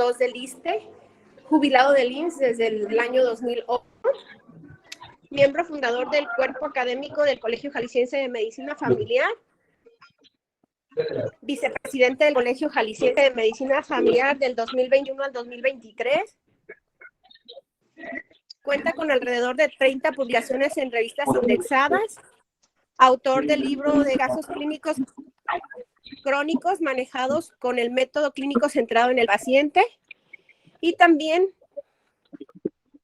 2 del ISSSTE, jubilado del IMSS desde el año 2008, miembro fundador del cuerpo académico del Colegio Jalisciense de Medicina Familiar, vicepresidente del Colegio Jalisciense de Medicina Familiar del 2021 al 2023. Cuenta con alrededor de 30 publicaciones en revistas indexadas, autor del libro de casos clínicos crónicos manejados con el método clínico centrado en el paciente, y también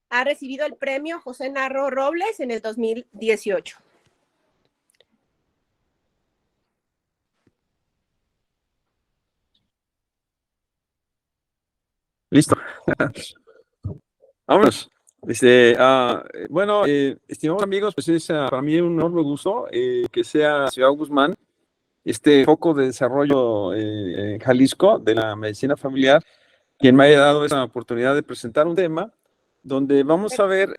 ha recibido el premio José Narro Robles en el 2018. Listo. Vámonos. Bueno, estimados amigos, pues es para mí un enorme gusto que sea Ciudad Guzmán, este foco de desarrollo en Jalisco de la medicina familiar, quien me haya dado esta oportunidad de presentar un tema donde vamos a ver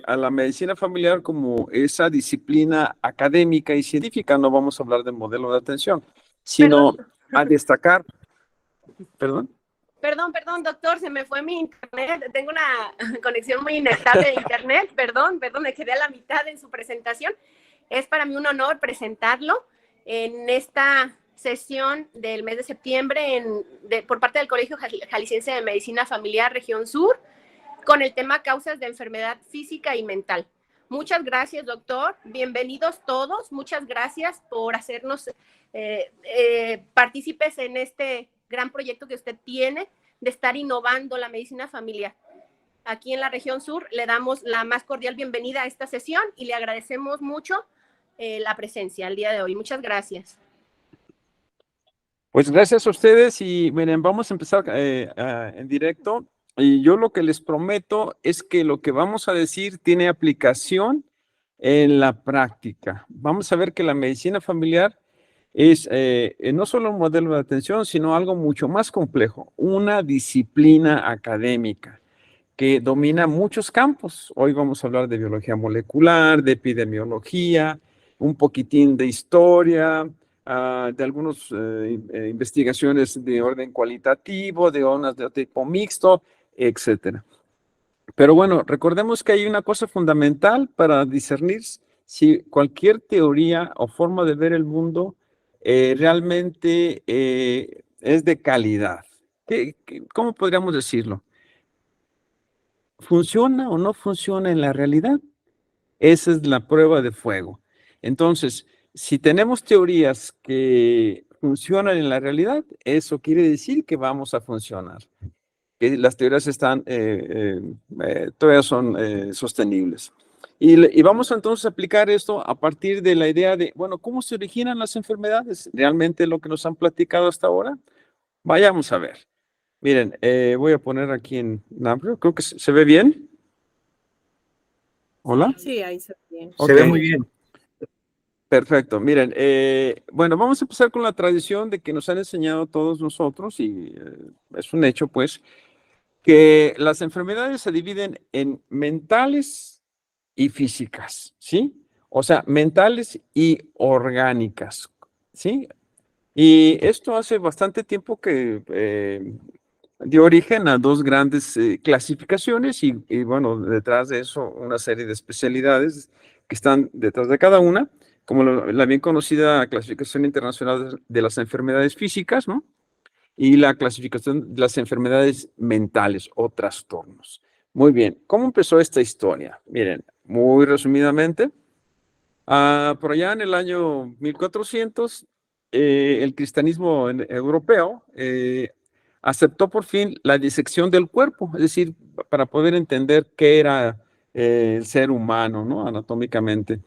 a la medicina familiar como esa disciplina académica y científica. No vamos a hablar de modelo de atención, sino a destacar. ¿Perdón? Perdón, doctor, se me fue mi internet. Tengo una conexión muy inestable de internet. Perdón, me quedé a la mitad en su presentación. Es para mí un honor presentarlo en esta sesión del mes de septiembre por parte del Colegio Jalisciense de Medicina Familiar Región Sur, con el tema causas de enfermedad física y mental. Muchas gracias, doctor. Bienvenidos todos. Muchas gracias por hacernos partícipes en este gran proyecto que usted tiene de estar innovando la medicina familiar. Aquí en la región sur le damos la más cordial bienvenida a esta sesión y le agradecemos mucho la presencia el día de hoy. Muchas gracias. Pues gracias a ustedes y miren, vamos a empezar en directo. Y yo lo que les prometo es que lo que vamos a decir tiene aplicación en la práctica. Vamos a ver que la medicina familiar es no solo un modelo de atención, sino algo mucho más complejo, una disciplina académica que domina muchos campos. Hoy vamos a hablar de biología molecular, de epidemiología, un poquitín de historia, de algunas investigaciones de orden cualitativo, de zonas de tipo mixto, etcétera. Pero bueno, recordemos que hay una cosa fundamental para discernir si cualquier teoría o forma de ver el mundo realmente es de calidad. ¿Cómo podríamos decirlo? ¿Funciona o no funciona en la realidad? Esa es la prueba de fuego. Entonces, si tenemos teorías que funcionan en la realidad, eso quiere decir que vamos a funcionar. Que las teorías están, todavía son sostenibles. Y vamos entonces a aplicar esto a partir de la idea de, bueno, ¿cómo se originan las enfermedades? ¿Realmente lo que nos han platicado hasta ahora? Vayamos a ver. Miren, voy a poner aquí en amplio, creo que se ve bien. ¿Hola? Sí, ahí se ve bien. Okay. Se ve muy bien. Perfecto. Miren, bueno, vamos a empezar con la tradición de que nos han enseñado todos nosotros, y es un hecho, pues, que las enfermedades se dividen en mentales y físicas, ¿sí? O sea, mentales y orgánicas, ¿sí? Y esto hace bastante tiempo que dio origen a dos grandes clasificaciones y bueno, detrás de eso una serie de especialidades que están detrás de cada una, como la bien conocida clasificación internacional de las enfermedades físicas, ¿no? Y la clasificación de las enfermedades mentales o trastornos. Muy bien, ¿cómo empezó esta historia? Miren, muy resumidamente, por allá en el año 1400, el cristianismo europeo aceptó por fin la disección del cuerpo, es decir, para poder entender qué era el ser humano, ¿no? Anatómicamente.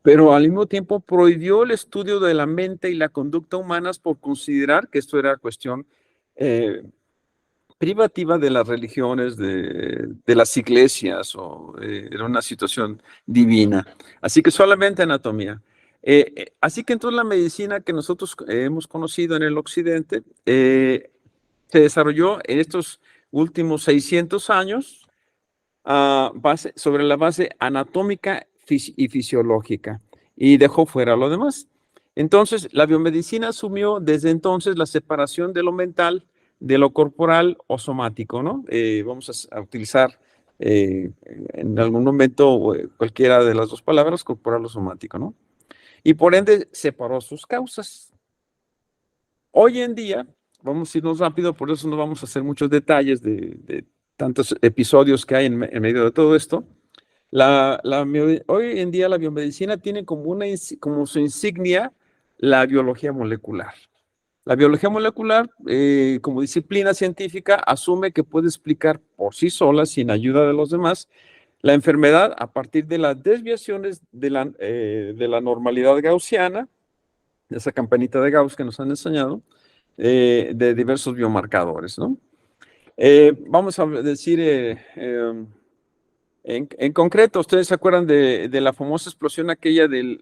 Pero al mismo tiempo prohibió el estudio de la mente y la conducta humanas por considerar que esto era cuestión privativa de las religiones, de las iglesias, o era una situación divina. Así que solamente anatomía. Así que entonces la medicina que nosotros hemos conocido en el occidente se desarrolló en estos últimos 600 años sobre la base anatómica y fisiológica, y dejó fuera lo demás. Entonces, la biomedicina asumió desde entonces la separación de lo mental de lo corporal o somático, ¿no? Vamos a utilizar en algún momento cualquiera de las dos palabras, corporal o somático, ¿no? Y por ende separó sus causas. Hoy en día, vamos a irnos rápido, por eso no vamos a hacer muchos detalles de tantos episodios que hay en medio de todo esto. Hoy en día la biomedicina tiene como su insignia la biología molecular. La biología molecular, como disciplina científica, asume que puede explicar por sí sola, sin ayuda de los demás, la enfermedad a partir de las desviaciones de la normalidad gaussiana, de esa campanita de Gauss que nos han enseñado, de diversos biomarcadores, ¿no? Vamos a decir, en concreto, ¿ustedes se acuerdan de la famosa explosión aquella del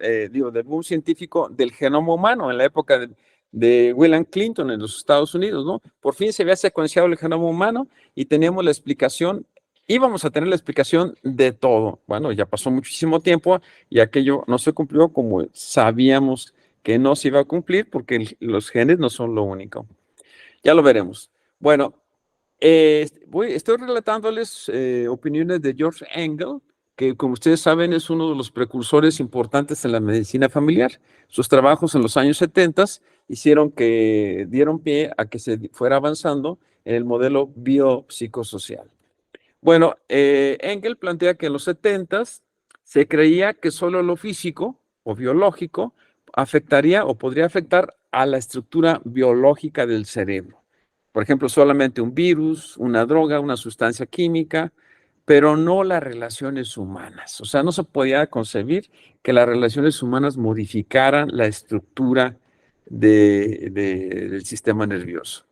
boom científico del genoma humano en la época de William Clinton en los Estados Unidos, ¿no? Por fin se había secuenciado el genoma humano y teníamos la explicación, íbamos a tener la explicación de todo. Bueno, ya pasó muchísimo tiempo y aquello no se cumplió como sabíamos que no se iba a cumplir porque los genes no son lo único. Ya lo veremos. Bueno, estoy relatándoles opiniones de George Engel, que como ustedes saben es uno de los precursores importantes en la medicina familiar. Sus trabajos en los años 70 dieron pie a que se fuera avanzando en el modelo biopsicosocial. Bueno, Engel plantea que en los 70 se creía que solo lo físico o biológico afectaría o podría afectar a la estructura biológica del cerebro. Por ejemplo, solamente un virus, una droga, una sustancia química, pero no las relaciones humanas. O sea, no se podía concebir que las relaciones humanas modificaran la estructura del sistema nervioso.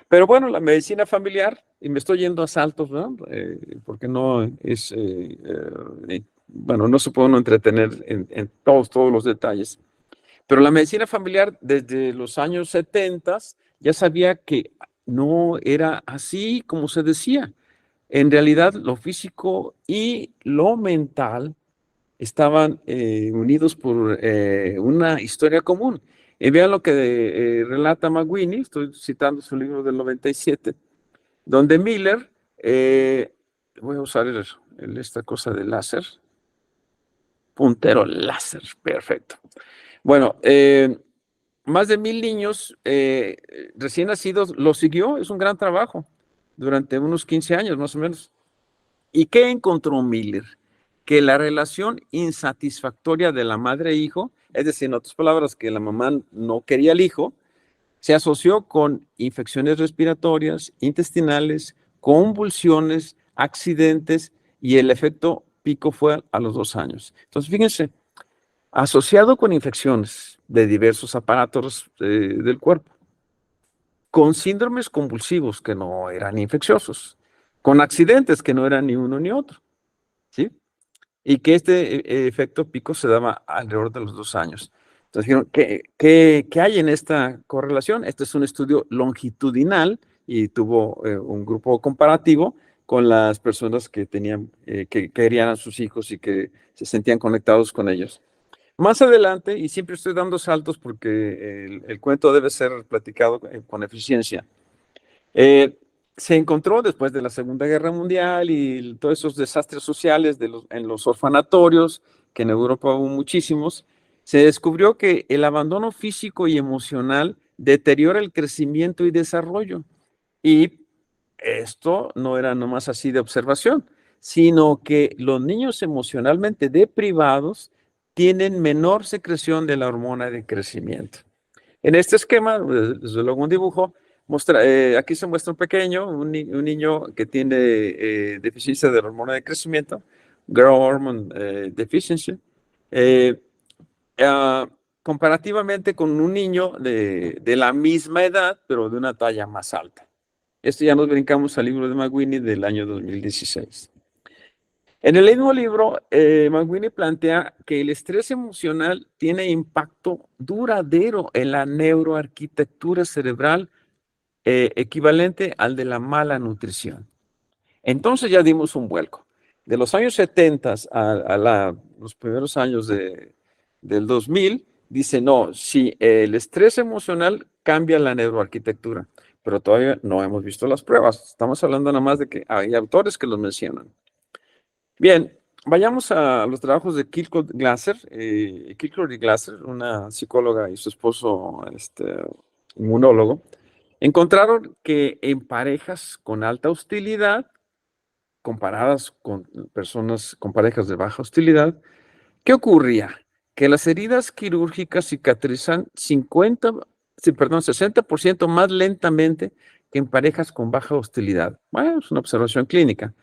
Pero bueno, la medicina familiar, y me estoy yendo a saltos, ¿no? Porque no es, bueno, no se puede uno entretener en todos los detalles. Pero la medicina familiar desde los años 70 ya sabía que no era así como se decía. En realidad, lo físico y lo mental estaban unidos por una historia común. Y vean lo que relata McWhinney, estoy citando su libro del 97, donde Miller, voy a usar esta cosa de láser, puntero láser, perfecto. Bueno, más de 1,000 niños recién nacidos lo siguió, es un gran trabajo, durante unos 15 años más o menos. ¿Y qué encontró Miller? Que la relación insatisfactoria de la madre e hijo, es decir, en otras palabras, que la mamá no quería al hijo, se asoció con infecciones respiratorias, intestinales, convulsiones, accidentes, y el efecto pico fue a los 2 años. Entonces, fíjense, asociado con infecciones de diversos aparatos del cuerpo, con síndromes convulsivos que no eran infecciosos, con accidentes que no eran ni uno ni otro, ¿sí? Y que este efecto pico se daba alrededor de los 2 años. Entonces dijeron, ¿qué hay en esta correlación? Este es un estudio longitudinal y tuvo un grupo comparativo con las personas que querían a sus hijos y que se sentían conectados con ellos. Más adelante, y siempre estoy dando saltos porque el cuento debe ser platicado con eficiencia, se encontró después de la Segunda Guerra Mundial y todos esos desastres sociales en los orfanatorios, que en Europa hubo muchísimos, se descubrió que el abandono físico y emocional deteriora el crecimiento y desarrollo. Y esto no era nomás así de observación, sino que los niños emocionalmente deprivados tienen menor secreción de la hormona de crecimiento. En este esquema, desde luego un dibujo, aquí se muestra un pequeño, un niño que tiene deficiencia de la hormona de crecimiento, growth hormone deficiency, comparativamente con un niño de la misma edad, pero de una talla más alta. Esto ya nos brincamos al libro de McWhinney del año 2016. En el mismo libro, McWhinney plantea que el estrés emocional tiene impacto duradero en la neuroarquitectura cerebral equivalente al de la mala nutrición. Entonces ya dimos un vuelco. De los años 70 a los primeros años del 2000, dice, no, si el estrés emocional cambia la neuroarquitectura. pero todavía no hemos visto las pruebas. Estamos hablando nada más de que hay autores que los mencionan. Bien, vayamos a los trabajos de Kilcock Glasser, Kilcock y Glasser, una psicóloga y su esposo, inmunólogo, encontraron que en parejas con alta hostilidad, comparadas con personas con parejas de baja hostilidad, ¿qué ocurría? Que las heridas quirúrgicas cicatrizan 60% más lentamente que en parejas con baja hostilidad. Bueno, es una observación clínica.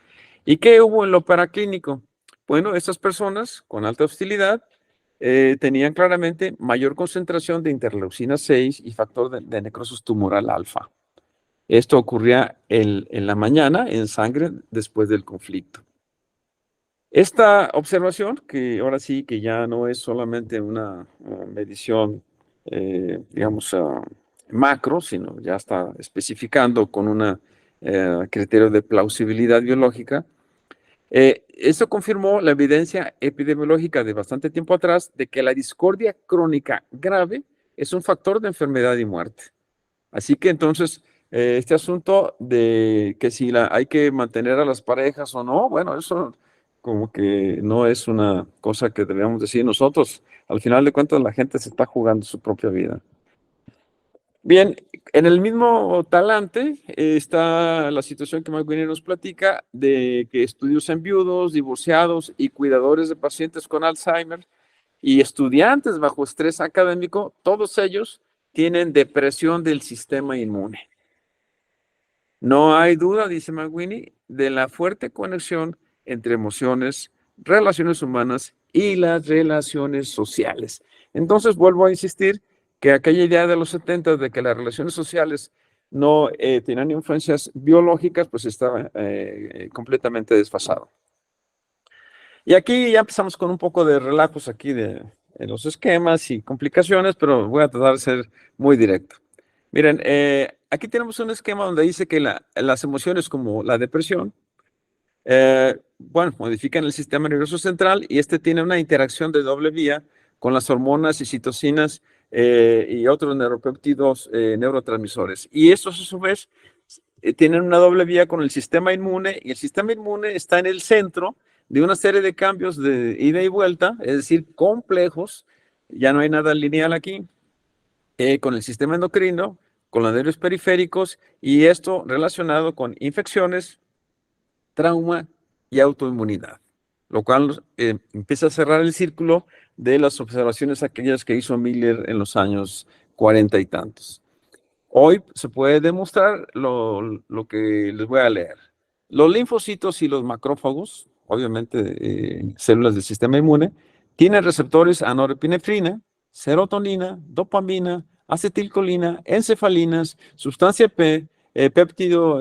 ¿Y qué hubo en lo paraclínico? Bueno, estas personas con alta hostilidad tenían claramente mayor concentración de interleucina 6 y factor de necrosis tumoral alfa. Esto ocurría en la mañana en sangre después del conflicto. Esta observación, que ahora sí que ya no es solamente una medición, digamos, macro, sino ya está especificando con un criterio de plausibilidad biológica, esto confirmó la evidencia epidemiológica de bastante tiempo atrás de que la discordia crónica grave es un factor de enfermedad y muerte. Así que entonces, este asunto de que si hay que mantener a las parejas o no, bueno, eso como que no es una cosa que debemos decir nosotros. Al final de cuentas, la gente se está jugando su propia vida. Bien, en el mismo talante está la situación que McWhinney nos platica de que estudios en viudos, divorciados y cuidadores de pacientes con Alzheimer y estudiantes bajo estrés académico, todos ellos tienen depresión del sistema inmune. No hay duda, dice McWhinney, de la fuerte conexión entre emociones, relaciones humanas y las relaciones sociales. Entonces, vuelvo a insistir que aquella idea de los 70 de que las relaciones sociales no tenían influencias biológicas, pues estaba completamente desfasado. Y aquí ya empezamos con un poco de relajos aquí de los esquemas y complicaciones, pero voy a tratar de ser muy directo. Miren, aquí tenemos un esquema donde dice que las emociones como la depresión, bueno, modifican el sistema nervioso central y este tiene una interacción de doble vía con las hormonas y citocinas y otros neuropéptidos neurotransmisores. Y estos a su vez tienen una doble vía con el sistema inmune y el sistema inmune está en el centro de una serie de cambios de ida y vuelta, es decir, complejos, ya no hay nada lineal aquí, con el sistema endocrino, con los nervios periféricos y esto relacionado con infecciones, trauma y autoinmunidad, lo cual empieza a cerrar el círculo de las observaciones aquellas que hizo Miller en los años 40 y tantos. Hoy se puede demostrar lo que les voy a leer. Los linfocitos y los macrófagos, obviamente células del sistema inmune, tienen receptores a norepinefrina, serotonina, dopamina, acetilcolina, encefalinas, sustancia P, péptido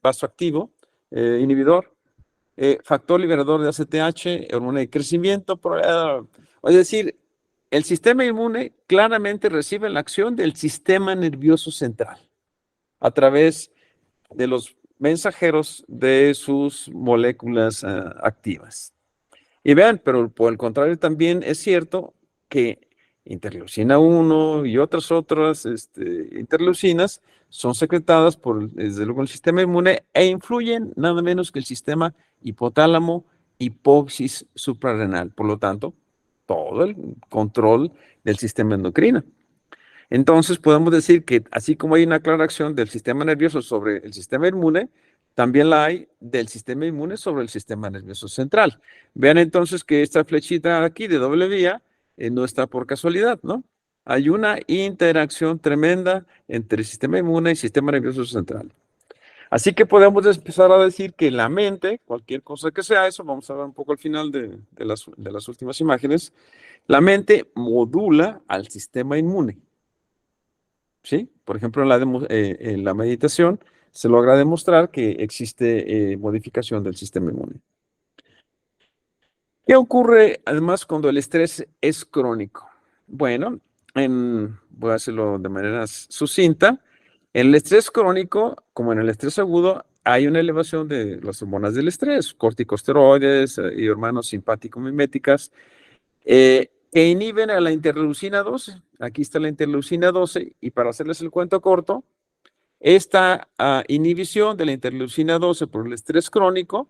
vasoactivo, inhibidor, factor liberador de ACTH, hormona de crecimiento, es decir, el sistema inmune claramente recibe la acción del sistema nervioso central a través de los mensajeros de sus moléculas activas. Y vean, pero por el contrario también es cierto que interleucina 1 y otras interleucinas son secretadas por, desde luego, el sistema inmune e influyen nada menos que el sistema hipotálamo, hipófisis suprarrenal. Por lo tanto, todo el control del sistema endocrino. Entonces, podemos decir que así como hay una clara acción del sistema nervioso sobre el sistema inmune, también la hay del sistema inmune sobre el sistema nervioso central. Vean entonces que esta flechita aquí de doble vía no está por casualidad, ¿no? Hay una interacción tremenda entre el sistema inmune y el sistema nervioso central. Así que podemos empezar a decir que la mente, cualquier cosa que sea eso, vamos a ver un poco al final de las últimas imágenes, la mente modula al sistema inmune. ¿Sí? Por ejemplo, en la meditación se logra demostrar que existe modificación del sistema inmune. ¿Qué ocurre además cuando el estrés es crónico? Bueno, voy a hacerlo de manera sucinta. En el estrés crónico, como en el estrés agudo, hay una elevación de las hormonas del estrés, corticosteroides y hormonas simpático-miméticas. que inhiben a la interleucina 12. Aquí está la interleucina 12 y para hacerles el cuento corto, esta inhibición de la interleucina 12 por el estrés crónico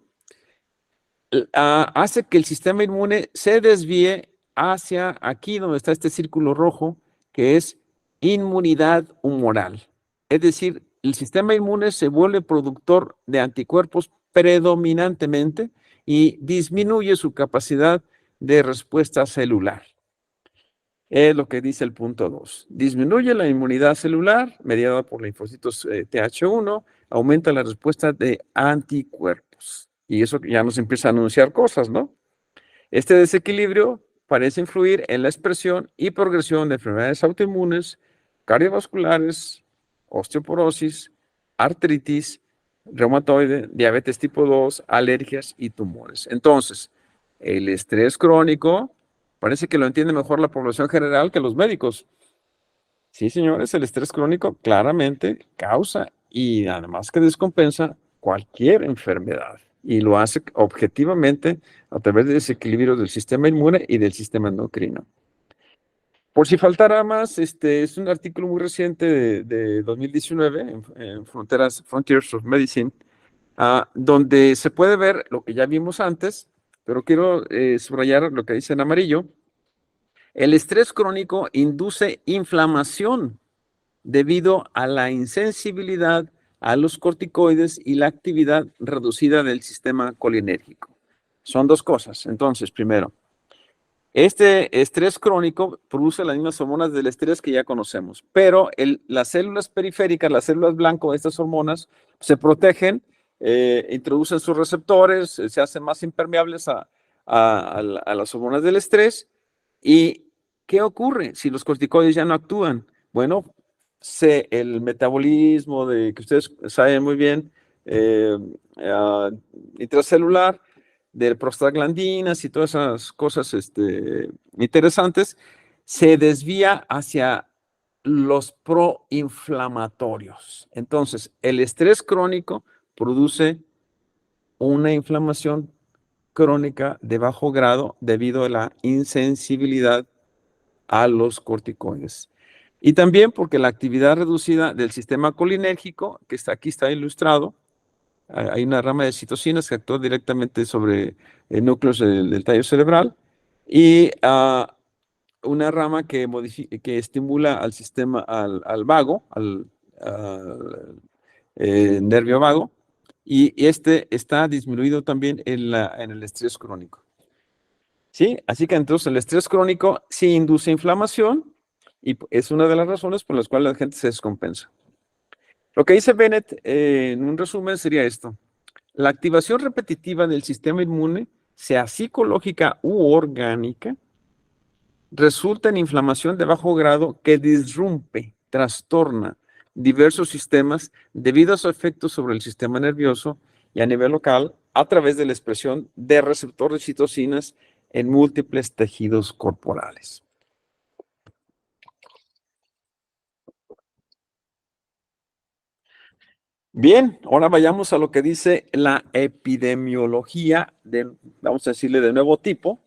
hace que el sistema inmune se desvíe hacia aquí donde está este círculo rojo, que es inmunidad humoral. Es decir, el sistema inmune se vuelve productor de anticuerpos predominantemente y disminuye su capacidad de respuesta celular. Es lo que dice el punto 2. Disminuye la inmunidad celular mediada por linfocitos Th1, aumenta la respuesta de anticuerpos. Y eso ya nos empieza a anunciar cosas, ¿no? Este desequilibrio parece influir en la expresión y progresión de enfermedades autoinmunes, cardiovasculares, osteoporosis, artritis, reumatoide, diabetes tipo 2, alergias y tumores. Entonces, el estrés crónico parece que lo entiende mejor la población general que los médicos. Sí, señores, el estrés crónico claramente causa y además que descompensa cualquier enfermedad y lo hace objetivamente a través de desequilibrios del sistema inmune y del sistema endocrino. Por si faltara más, es un artículo muy reciente de 2019 en Frontiers of Medicine, donde se puede ver lo que ya vimos antes, pero quiero subrayar lo que dice en amarillo. El estrés crónico induce inflamación debido a la insensibilidad a los corticoides y la actividad reducida del sistema colinérgico. Son dos cosas. Entonces, primero, este estrés crónico produce las mismas hormonas del estrés que ya conocemos, pero las células periféricas, las células blanco de estas hormonas, se protegen, introducen sus receptores, se hacen más impermeables a las hormonas del estrés. ¿Y qué ocurre si los corticoides ya no actúan? Bueno, el metabolismo que ustedes saben muy bien, intracelular, de prostaglandinas y todas esas cosas interesantes, se desvía hacia los proinflamatorios. Entonces, el estrés crónico produce una inflamación crónica de bajo grado debido a la insensibilidad a los corticoides. Y también porque la actividad reducida del sistema colinérgico, que aquí está ilustrado, hay una rama de citocinas que actúa directamente sobre núcleos del tallo cerebral y una rama que estimula al sistema, al vago, al nervio vago, y está disminuido también en el estrés crónico. ¿Sí? Así que entonces el estrés crónico sí induce inflamación y es una de las razones por las cuales la gente se descompensa. Lo que dice Bennett en un resumen sería esto. La activación repetitiva del sistema inmune, sea psicológica u orgánica, resulta en inflamación de bajo grado que disrumpe, trastorna diversos sistemas debido a su efecto sobre el sistema nervioso y a nivel local a través de la expresión de receptores de citocinas en múltiples tejidos corporales. Bien, ahora vayamos a lo que dice la epidemiología, vamos a decirle de nuevo tipo,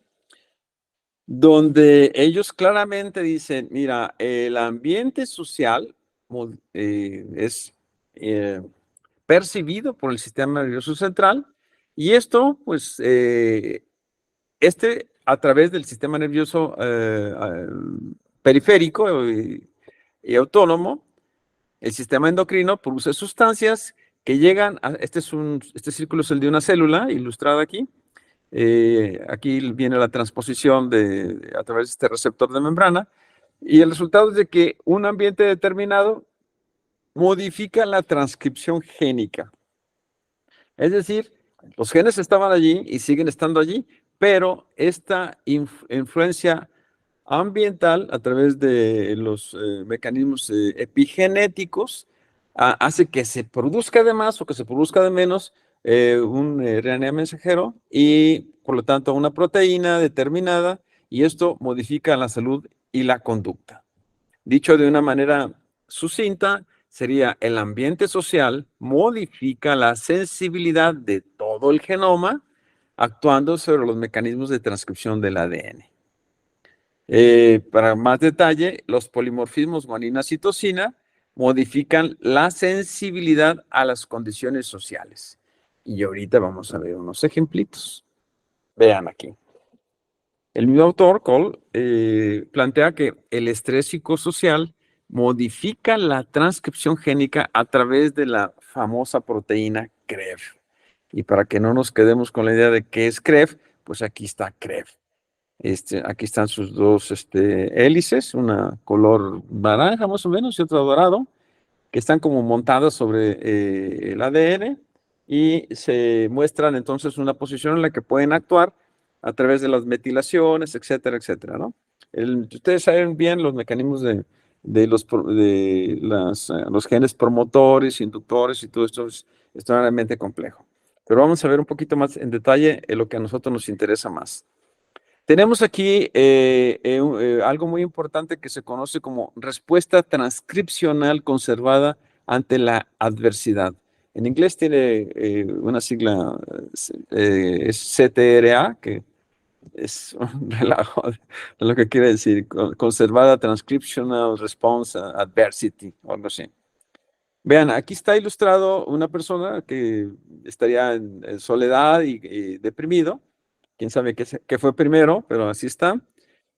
donde ellos claramente dicen, mira, el ambiente social es percibido por el sistema nervioso central y esto, pues, a través del sistema nervioso periférico y autónomo, el sistema endocrino produce sustancias que llegan a, este círculo es el de una célula ilustrada aquí. Aquí viene la transposición a través de este receptor de membrana y el resultado es de que un ambiente determinado modifica la transcripción génica. Es decir, los genes estaban allí y siguen estando allí, pero esta influencia ambiental a través de los mecanismos epigenéticos hace que se produzca de más o que se produzca de menos un RNA mensajero y por lo tanto una proteína determinada y esto modifica la salud y la conducta. Dicho de una manera sucinta, sería el ambiente social modifica la sensibilidad de todo el genoma actuando sobre los mecanismos de transcripción del ADN. Para más detalle, los polimorfismos guanina-citosina modifican la sensibilidad a las condiciones sociales. Y ahorita vamos a ver unos ejemplitos. Vean aquí. El mismo autor, Cole, plantea que el estrés psicosocial modifica la transcripción génica a través de la famosa proteína CREB. Y para que no nos quedemos con la idea de qué es CREB, pues aquí está CREB. Aquí están sus dos hélices, una color naranja más o menos y otra dorado, que están como montadas sobre el ADN y se muestran entonces una posición en la que pueden actuar a través de las metilaciones, etcétera, etcétera, ¿no? Ustedes saben bien los mecanismos los genes promotores, inductores y todo esto es extremadamente complejo. Pero vamos a ver un poquito más en detalle lo que a nosotros nos interesa más. Tenemos aquí algo muy importante que se conoce como respuesta transcripcional conservada ante la adversidad. En inglés tiene una sigla, es CTRA, que es un relajo de lo que quiere decir, conservada transcriptional response adversity, o algo así. Vean, aquí está ilustrado una persona que estaría en soledad y deprimido. Quién sabe qué fue primero, pero así está.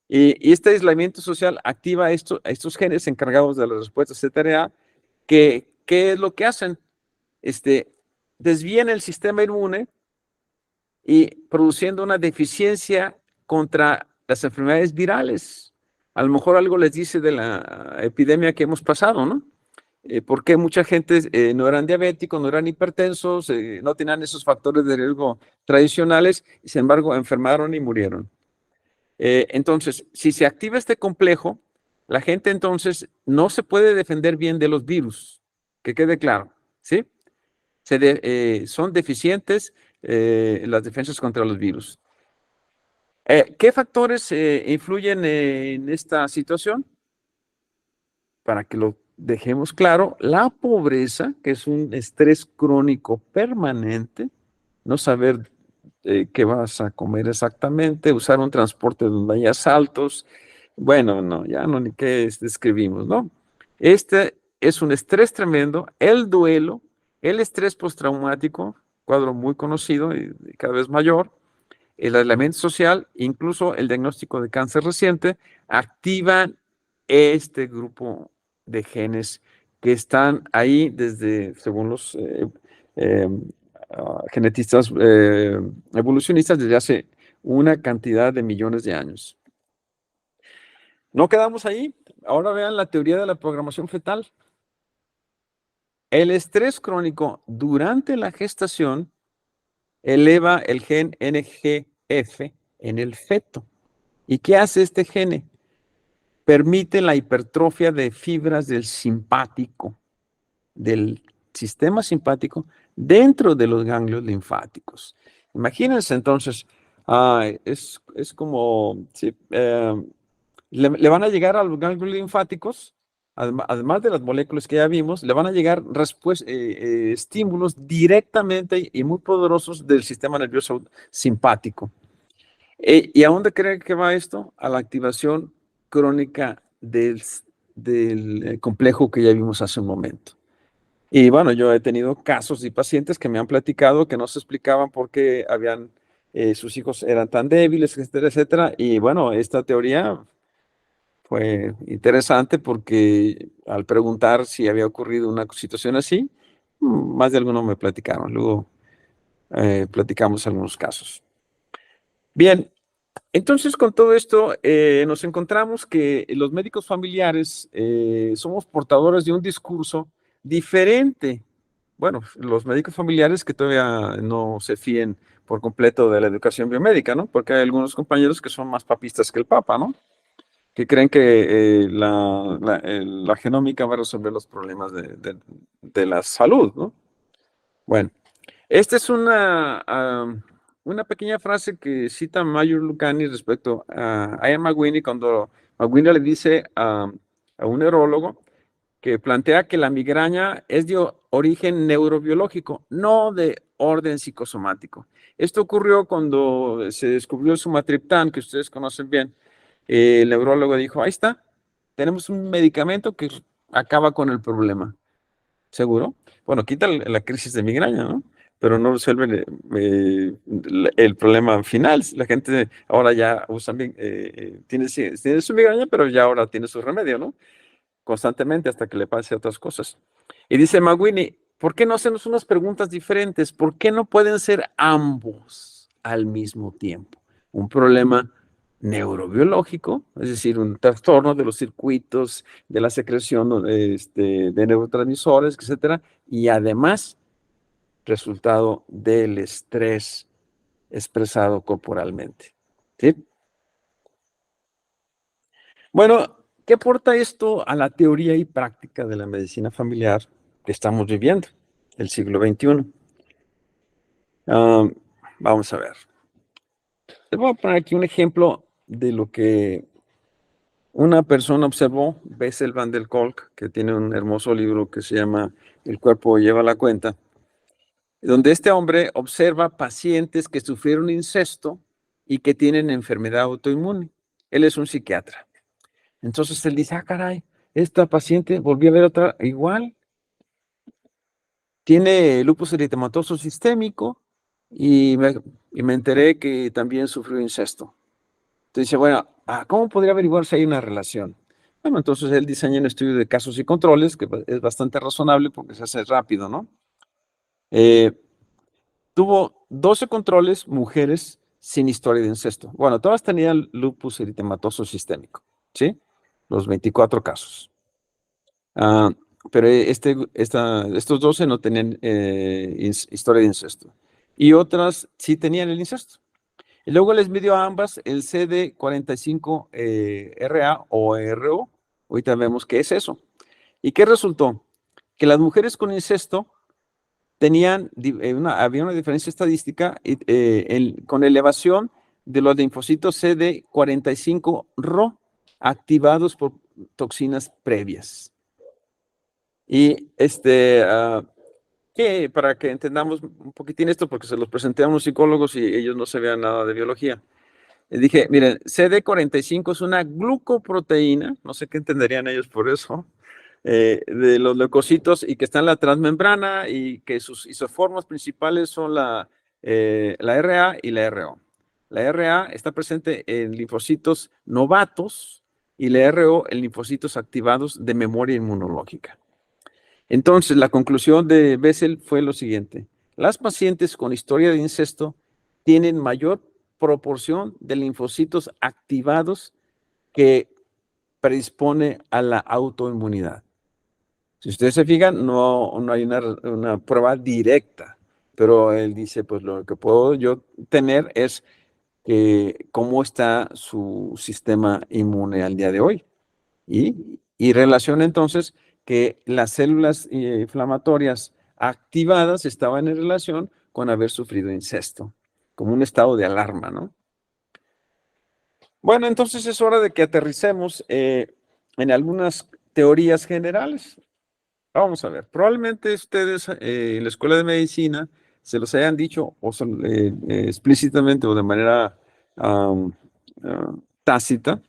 Y este aislamiento social activa a estos genes encargados de las respuestas CTRA, que ¿qué es lo que hacen? Desvían el sistema inmune y produciendo una deficiencia contra las enfermedades virales. A lo mejor algo les dice de la epidemia que hemos pasado, ¿no? Porque mucha gente no eran diabéticos, no eran hipertensos, no tenían esos factores de riesgo tradicionales, y sin embargo enfermaron y murieron. Entonces, si se activa este complejo, la gente entonces no se puede defender bien de los virus, que quede claro, ¿sí? Son deficientes las defensas contra los virus. ¿Qué factores influyen en esta situación? Para que lo dejemos claro, la pobreza, que es un estrés crónico permanente, no saber qué vas a comer exactamente, usar un transporte donde haya asaltos, bueno, no, ya no ni qué describimos, ¿no? Este es un estrés tremendo, el duelo, el estrés postraumático, cuadro muy conocido y cada vez mayor, el aislamiento social, incluso el diagnóstico de cáncer reciente, activan este grupo de genes que están ahí desde, según los genetistas evolucionistas, desde hace una cantidad de millones de años. No quedamos ahí. Ahora vean la teoría de la programación fetal. El estrés crónico durante la gestación eleva el gen NGF en el feto. ¿Y qué hace este gene? Permite la hipertrofia de fibras del simpático, del sistema simpático, dentro de los ganglios linfáticos. Imagínense entonces, es como, sí, le van a llegar a los ganglios linfáticos, además de las moléculas que ya vimos, le van a llegar estímulos directamente y muy poderosos del sistema nervioso simpático. ¿Y a dónde creen que va esto? A la activación crónica del complejo que ya vimos hace un momento. Y bueno, yo he tenido casos y pacientes que me han platicado que no se explicaban por qué sus hijos eran tan débiles, etcétera, etcétera. Y bueno, esta teoría fue interesante porque al preguntar si había ocurrido una situación así, más de algunos me platicaron. Luego platicamos algunos casos. Bien, entonces con todo esto nos encontramos que los médicos familiares somos portadores de un discurso diferente. Bueno, los médicos familiares que todavía no se fíen por completo de la educación biomédica, ¿no? Porque hay algunos compañeros que son más papistas que el Papa, ¿no? Que creen que la genómica va a resolver los problemas de la salud, ¿no? Bueno, esta es una pequeña frase que cita Mayur Lucani respecto a Ian McWhinney cuando McWhinney le dice a un neurólogo que plantea que la migraña es de origen neurobiológico, no de orden psicosomático. Esto ocurrió cuando se descubrió el sumatriptán, que ustedes conocen bien, El neurólogo dijo, ahí está, tenemos un medicamento que acaba con el problema. ¿Seguro? Bueno, quita la crisis de migraña, ¿no? Pero no resuelve el problema final. La gente ahora ya usa, tiene su migraña, pero ya ahora tiene su remedio, ¿no? Constantemente hasta que le pase otras cosas. Y dice McWinney, ¿por qué no hacemos unas preguntas diferentes? ¿Por qué no pueden ser ambos al mismo tiempo? Un problema neurobiológico, es decir, un trastorno de los circuitos, de la secreción de neurotransmisores, etcétera, y además resultado del estrés expresado corporalmente. ¿Sí? Bueno, ¿qué aporta esto a la teoría y práctica de la medicina familiar que estamos viviendo, el siglo XXI? Vamos a ver. Les voy a poner aquí un ejemplo de lo que una persona observó, Bessel van der Kolk, que tiene un hermoso libro que se llama El cuerpo lleva la cuenta, donde este hombre observa pacientes que sufrieron incesto y que tienen enfermedad autoinmune. Él es un psiquiatra. Entonces él dice, caray, esta paciente, volví a ver otra igual, tiene lupus eritematoso sistémico y me enteré que también sufrió incesto. Entonces dice, bueno, ¿cómo podría averiguar si hay una relación? Bueno, entonces él diseña un estudio de casos y controles, que es bastante razonable porque se hace rápido, ¿no? Tuvo 12 controles, mujeres sin historia de incesto. Bueno, todas tenían lupus eritematoso sistémico, ¿sí? Los 24 casos. Pero estos 12 no tenían historia de incesto. Y otras sí tenían el incesto. Y luego les midió a ambas el CD45RA o RO. Ahorita vemos qué es eso. ¿Y qué resultó? Que las mujeres con incesto tenían, había una diferencia estadística con elevación de los linfocitos CD45RO activados por toxinas previas. Y que para que entendamos un poquitín esto, porque se los presenté a unos psicólogos y ellos no sabían nada de biología. Les dije, miren, CD45 es una glucoproteína, no sé qué entenderían ellos por eso, de los leucocitos y que está en la transmembrana y que sus isoformas principales son la RA y la RO. La RA está presente en linfocitos novatos y la RO en linfocitos activados de memoria inmunológica. Entonces, la conclusión de Bessel fue lo siguiente. Las pacientes con historia de incesto tienen mayor proporción de linfocitos activados que predispone a la autoinmunidad. Si ustedes se fijan, no hay una prueba directa, pero él dice, pues lo que puedo yo tener es cómo está su sistema inmune al día de hoy. Y relaciona entonces que las células inflamatorias activadas estaban en relación con haber sufrido incesto, como un estado de alarma, ¿no? Bueno, entonces es hora de que aterricemos en algunas teorías generales. Vamos a ver, probablemente ustedes en la escuela de medicina se los hayan dicho o explícitamente o de manera tácita,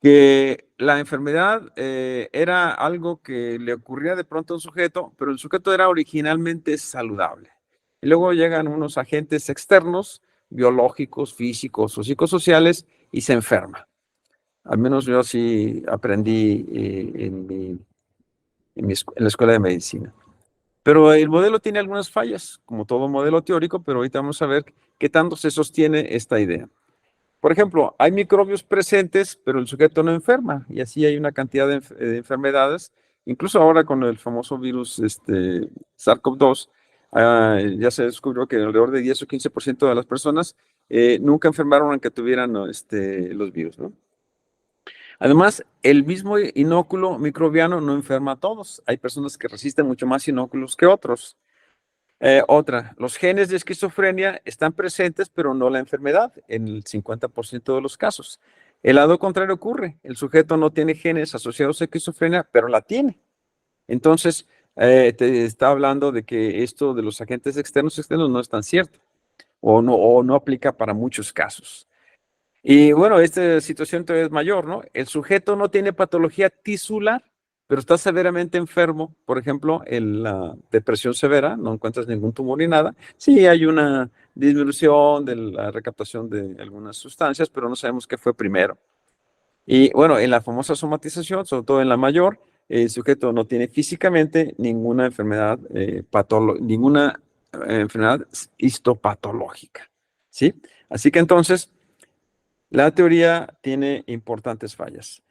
que la enfermedad era algo que le ocurría de pronto a un sujeto, pero el sujeto era originalmente saludable. Y luego llegan unos agentes externos, biológicos, físicos o psicosociales, y se enferma. Al menos yo así aprendí en la escuela de medicina. Pero el modelo tiene algunas fallas, como todo modelo teórico, pero ahorita vamos a ver qué tanto se sostiene esta idea. Por ejemplo, hay microbios presentes, pero el sujeto no enferma, y así hay una cantidad de enfermedades. Incluso ahora con el famoso virus SARS-CoV-2, ya se descubrió que alrededor de 10 o 15% de las personas nunca enfermaron aunque tuvieran los virus, ¿no? Además, el mismo inóculo microbiano no enferma a todos. Hay personas que resisten mucho más inóculos que otros. Los genes de esquizofrenia están presentes, pero no la enfermedad, en el 50% de los casos. El lado contrario ocurre. El sujeto no tiene genes asociados a esquizofrenia, pero la tiene. Entonces, te está hablando de que esto de los agentes externos no es tan cierto, o no aplica para muchos casos. Y bueno, esta situación todavía es mayor, ¿no? El sujeto no tiene patología tisular, pero está severamente enfermo. Por ejemplo, en la depresión severa, no encuentras ningún tumor ni nada. Sí, hay una disminución de la recaptación de algunas sustancias, pero no sabemos qué fue primero. Y bueno, en la famosa somatización, sobre todo en la mayor, el sujeto no tiene físicamente ninguna enfermedad, ninguna enfermedad histopatológica, ¿sí? Así que entonces, la teoría tiene importantes fallas.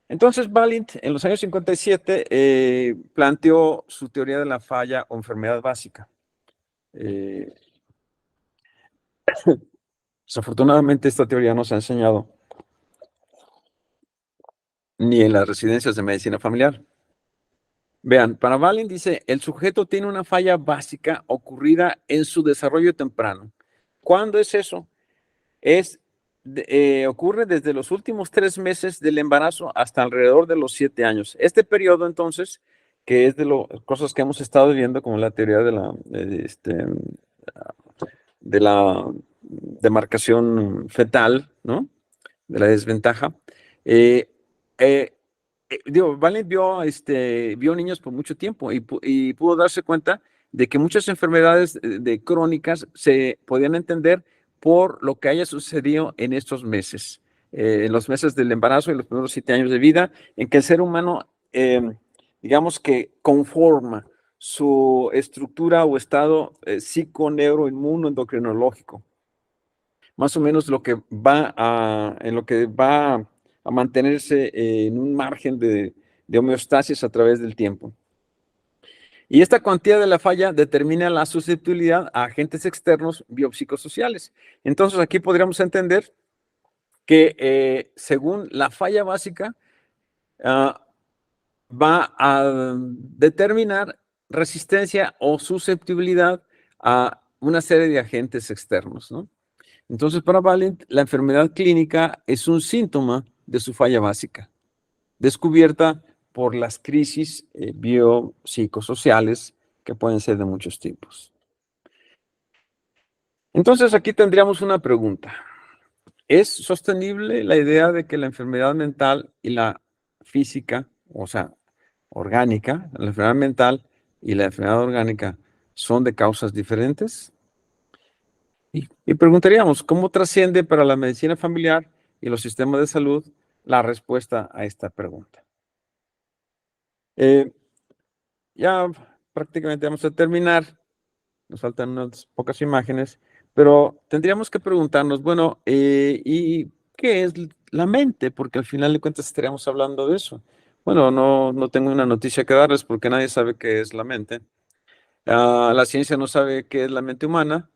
Entonces, Balint en los años 57 planteó su teoría de la falla o enfermedad básica. Eh, Desafortunadamente, esta teoría no se ha enseñado ni en las residencias de medicina familiar. Vean, para Balint dice, el sujeto tiene una falla básica ocurrida en su desarrollo temprano. ¿Cuándo es eso? Ocurre desde los últimos 3 meses del embarazo hasta alrededor de los 7 años. Este periodo, entonces, que es de las cosas que hemos estado viendo, como la teoría de la demarcación fetal, ¿no? De la desventaja. Eh, eh, Valen vio niños por mucho tiempo y pudo darse cuenta de que muchas enfermedades de crónicas se podían entender por lo que haya sucedido en estos meses, en los meses del embarazo y los primeros 7 años de vida, en que el ser humano, digamos que conforma su estructura o estado psico-neuro-inmuno-endocrinológico, más o menos en lo que va a mantenerse en un margen de homeostasis a través del tiempo. Y esta cuantía de la falla determina la susceptibilidad a agentes externos biopsicosociales. Entonces aquí podríamos entender que según la falla básica va a determinar resistencia o susceptibilidad a una serie de agentes externos, ¿no? Entonces, para Valent, la enfermedad clínica es un síntoma de su falla básica, descubierta por las crisis biopsicosociales que pueden ser de muchos tipos. Entonces, aquí tendríamos una pregunta. ¿Es sostenible la idea de que la enfermedad mental y la física, o sea, orgánica, la enfermedad mental y la enfermedad orgánica son de causas diferentes? Y preguntaríamos, ¿cómo trasciende para la medicina familiar y los sistemas de salud la respuesta a esta pregunta? Eh, ya prácticamente vamos a terminar, nos faltan unas pocas imágenes, pero tendríamos que preguntarnos, bueno, ¿y qué es la mente? Porque al final de cuentas estaríamos hablando de eso. Bueno, no tengo una noticia que darles porque nadie sabe qué es la mente. La ciencia no sabe qué es la mente humana.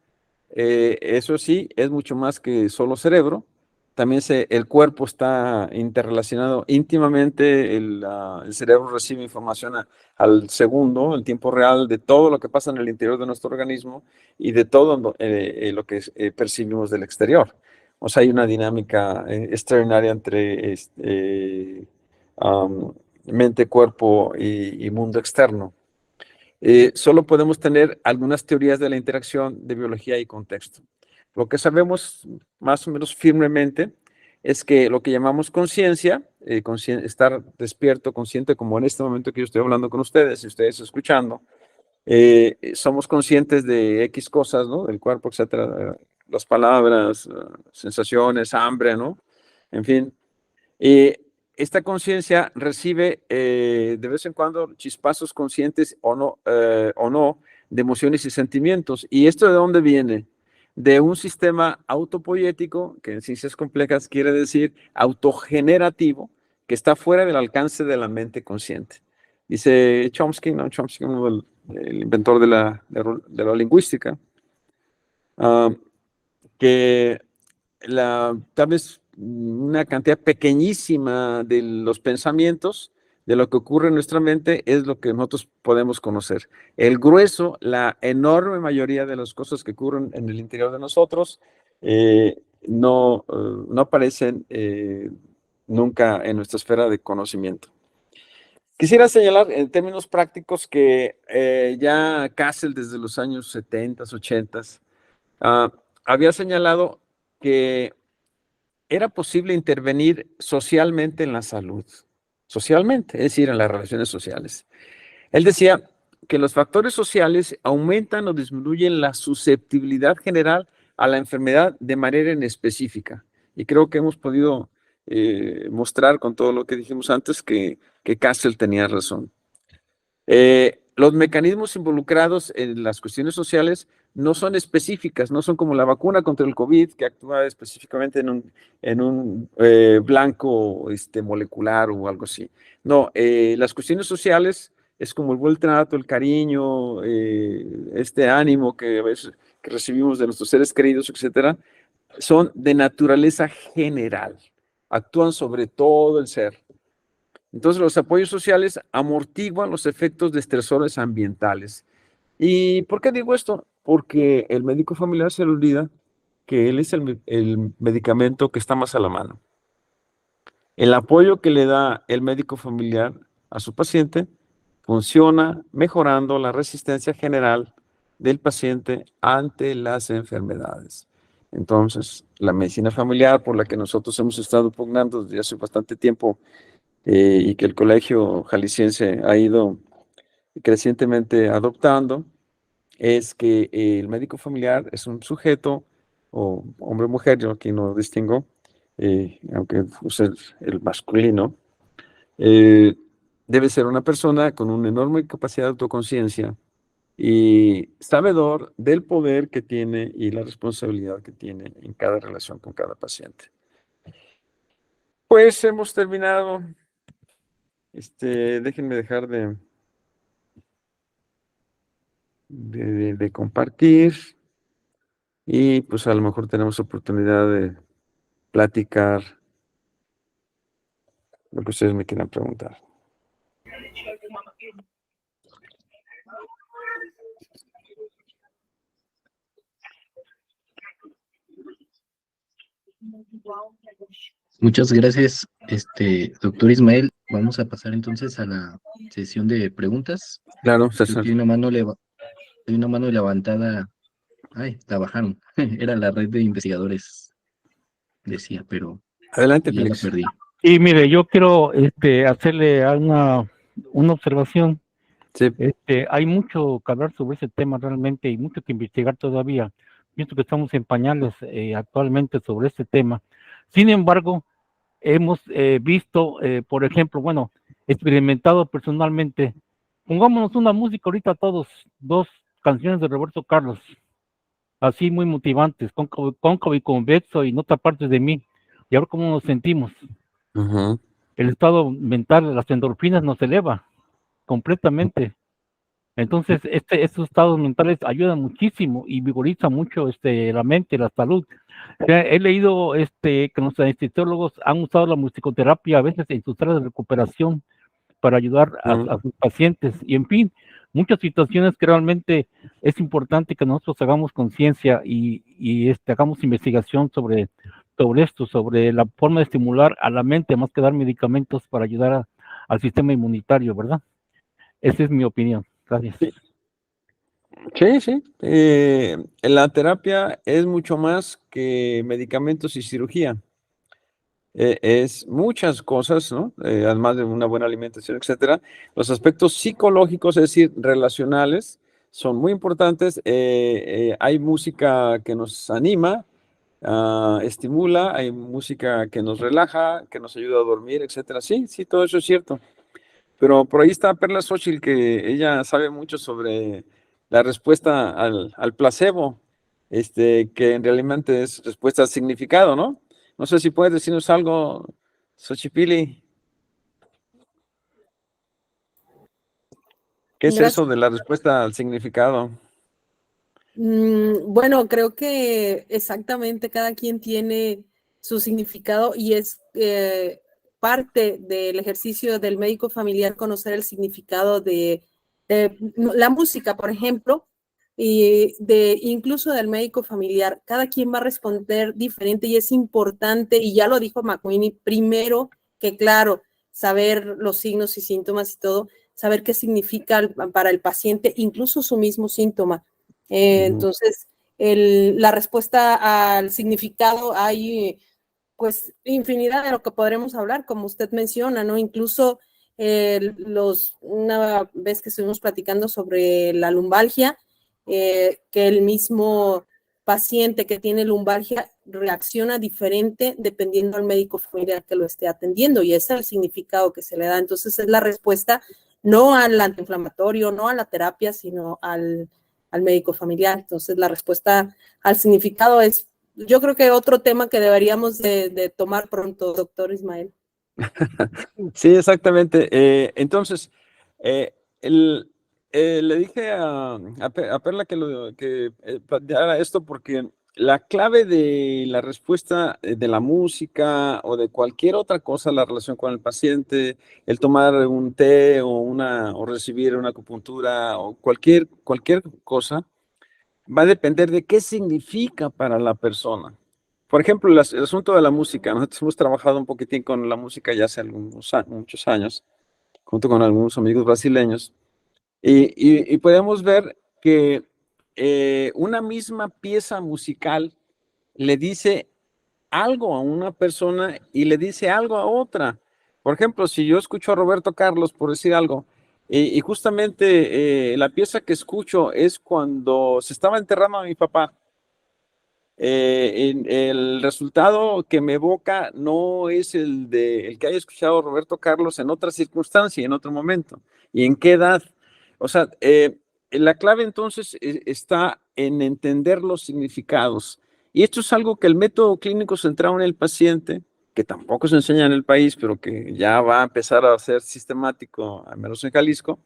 Eso sí, es mucho más que solo cerebro. También el cuerpo está interrelacionado íntimamente. El cerebro recibe información al segundo, en tiempo real, de todo lo que pasa en el interior de nuestro organismo y de todo lo que percibimos del exterior. O sea, hay una dinámica extraordinaria entre mente, cuerpo y mundo externo. Solo podemos tener algunas teorías de la interacción de biología y contexto. Lo que sabemos más o menos firmemente es que lo que llamamos conciencia, estar despierto, consciente, como en este momento que yo estoy hablando con ustedes y ustedes escuchando, somos conscientes de X cosas, ¿no? Del cuerpo, etcétera, las palabras, sensaciones, hambre, ¿no? En fin, esta conciencia recibe de vez en cuando chispazos conscientes o no de emociones y sentimientos. ¿Y esto de dónde viene? De un sistema autopoyético, que en ciencias complejas quiere decir autogenerativo, que está fuera del alcance de la mente consciente. Dice Chomsky, ¿no? Chomsky, el inventor de la lingüística, que tal vez una cantidad pequeñísima de los pensamientos, de lo que ocurre en nuestra mente, es lo que nosotros podemos conocer. El grueso, la enorme mayoría de las cosas que ocurren en el interior de nosotros, no aparecen nunca en nuestra esfera de conocimiento. Quisiera señalar en términos prácticos que ya Castle desde los años 70, 80, había señalado que era posible intervenir socialmente en la salud, socialmente, es decir, en las relaciones sociales. Él decía que los factores sociales aumentan o disminuyen la susceptibilidad general a la enfermedad de manera inespecífica. Y creo que hemos podido mostrar con todo lo que dijimos antes que Castle tenía razón. Los mecanismos involucrados en las cuestiones sociales no son específicas, no son como la vacuna contra el COVID, que actúa específicamente en un blanco molecular o algo así. No, las cuestiones sociales es como el buen trato, el cariño, este ánimo que a veces que recibimos de nuestros seres queridos, etcétera, son de naturaleza general, actúan sobre todo el ser. Entonces, los apoyos sociales amortiguan los efectos de estresores ambientales. ¿Y por qué digo esto? Porque el médico familiar se le olvida que él es el medicamento que está más a la mano. El apoyo que le da el médico familiar a su paciente funciona mejorando la resistencia general del paciente ante las enfermedades. Entonces, la medicina familiar por la que nosotros hemos estado pugnando desde hace bastante tiempo y que el Colegio Jalisciense ha ido crecientemente adoptando, es que el médico familiar es un sujeto, o hombre o mujer, yo aquí no distingo, aunque use el masculino, eh, debe ser una persona con una enorme capacidad de autoconciencia y sabedor del poder que tiene y la responsabilidad que tiene en cada relación con cada paciente. Pues hemos terminado. Déjenme dejar de compartir y pues a lo mejor tenemos oportunidad de platicar lo que ustedes me quieran preguntar. Muchas gracias, doctor Ismael. Vamos a pasar entonces a la sesión de preguntas. Claro, Creo César. que hay una mano levantada. Ay, la bajaron. Era la red de investigadores, decía, pero Adelante, ya la Félix. perdí. Y mire, yo quiero hacerle una observación. Sí. Hay mucho que hablar sobre ese tema realmente y mucho que investigar todavía. Pienso que estamos en pañales actualmente sobre este tema. Sin embargo, hemos visto, por ejemplo, bueno, experimentado personalmente. Pongámonos una música ahorita todos, dos canciones de Roberto Carlos, así muy motivantes, cóncavo y convexo y no te apartes de mí. Y ahora cómo nos sentimos. Uh-huh. El estado mental, las endorfinas nos eleva completamente. Entonces, estos estados mentales ayudan muchísimo y vigorizan mucho la mente, la salud. He leído que los anestesiólogos han usado la musicoterapia a veces en sus áreas de recuperación para ayudar a sus pacientes. Y en fin, muchas situaciones que realmente es importante que nosotros hagamos conciencia y hagamos investigación sobre esto, sobre la forma de estimular a la mente más que dar medicamentos para ayudar al sistema inmunitario, ¿verdad? Esa es mi opinión. Gracias. Sí. La terapia es mucho más que medicamentos y cirugía. Es muchas cosas, ¿no? Además de una buena alimentación, etcétera. Los aspectos psicológicos, es decir, relacionales, son muy importantes. Hay música que nos anima, estimula, hay música que nos relaja, que nos ayuda a dormir, etcétera. Sí, todo eso es cierto. Pero por ahí está Perla Xochitl, que ella sabe mucho sobre la respuesta al placebo, que en realidad es respuesta al significado, ¿no? No sé si puedes decirnos algo, Xochipili. ¿Qué es Gracias. eso de la respuesta al significado? Bueno, creo que exactamente cada quien tiene su significado y es parte del ejercicio del médico familiar conocer el significado de la música, por ejemplo, y incluso del médico familiar. Cada quien va a responder diferente y es importante, y ya lo dijo McWhinney, primero que claro, saber los signos y síntomas y todo, saber qué significa para el paciente, incluso su mismo síntoma. Entonces, la respuesta al significado hay pues infinidad de lo que podremos hablar, como usted menciona, ¿no? Incluso una vez que estuvimos platicando sobre la lumbalgia, que el mismo paciente que tiene lumbalgia reacciona diferente dependiendo al médico familiar que lo esté atendiendo, y ese es el significado que se le da. Entonces es la respuesta no al antiinflamatorio, no a la terapia, sino al médico familiar. Entonces la respuesta al significado es, yo creo que otro tema que deberíamos de tomar pronto, doctor Ismael. Sí, exactamente. Entonces, le dije a Perla que planteara esto porque la clave de la respuesta de la música o de cualquier otra cosa, la relación con el paciente, el tomar un té o recibir una acupuntura o cualquier cosa, va a depender de qué significa para la persona. Por ejemplo, el asunto de la música. Nosotros hemos trabajado un poquitín con la música ya hace muchos años, junto con algunos amigos brasileños, y podemos ver que una misma pieza musical le dice algo a una persona y le dice algo a otra. Por ejemplo, si yo escucho a Roberto Carlos, por decir algo, y justamente la pieza que escucho es cuando se estaba enterrando a mi papá. El resultado que me evoca no es el que haya escuchado Roberto Carlos en otra circunstancia, en otro momento, y en qué edad. O sea, la clave entonces está en entender los significados. Y esto es algo que el método clínico centrado en el paciente, que tampoco se enseña en el país, pero que ya va a empezar a ser sistemático, al menos en Jalisco,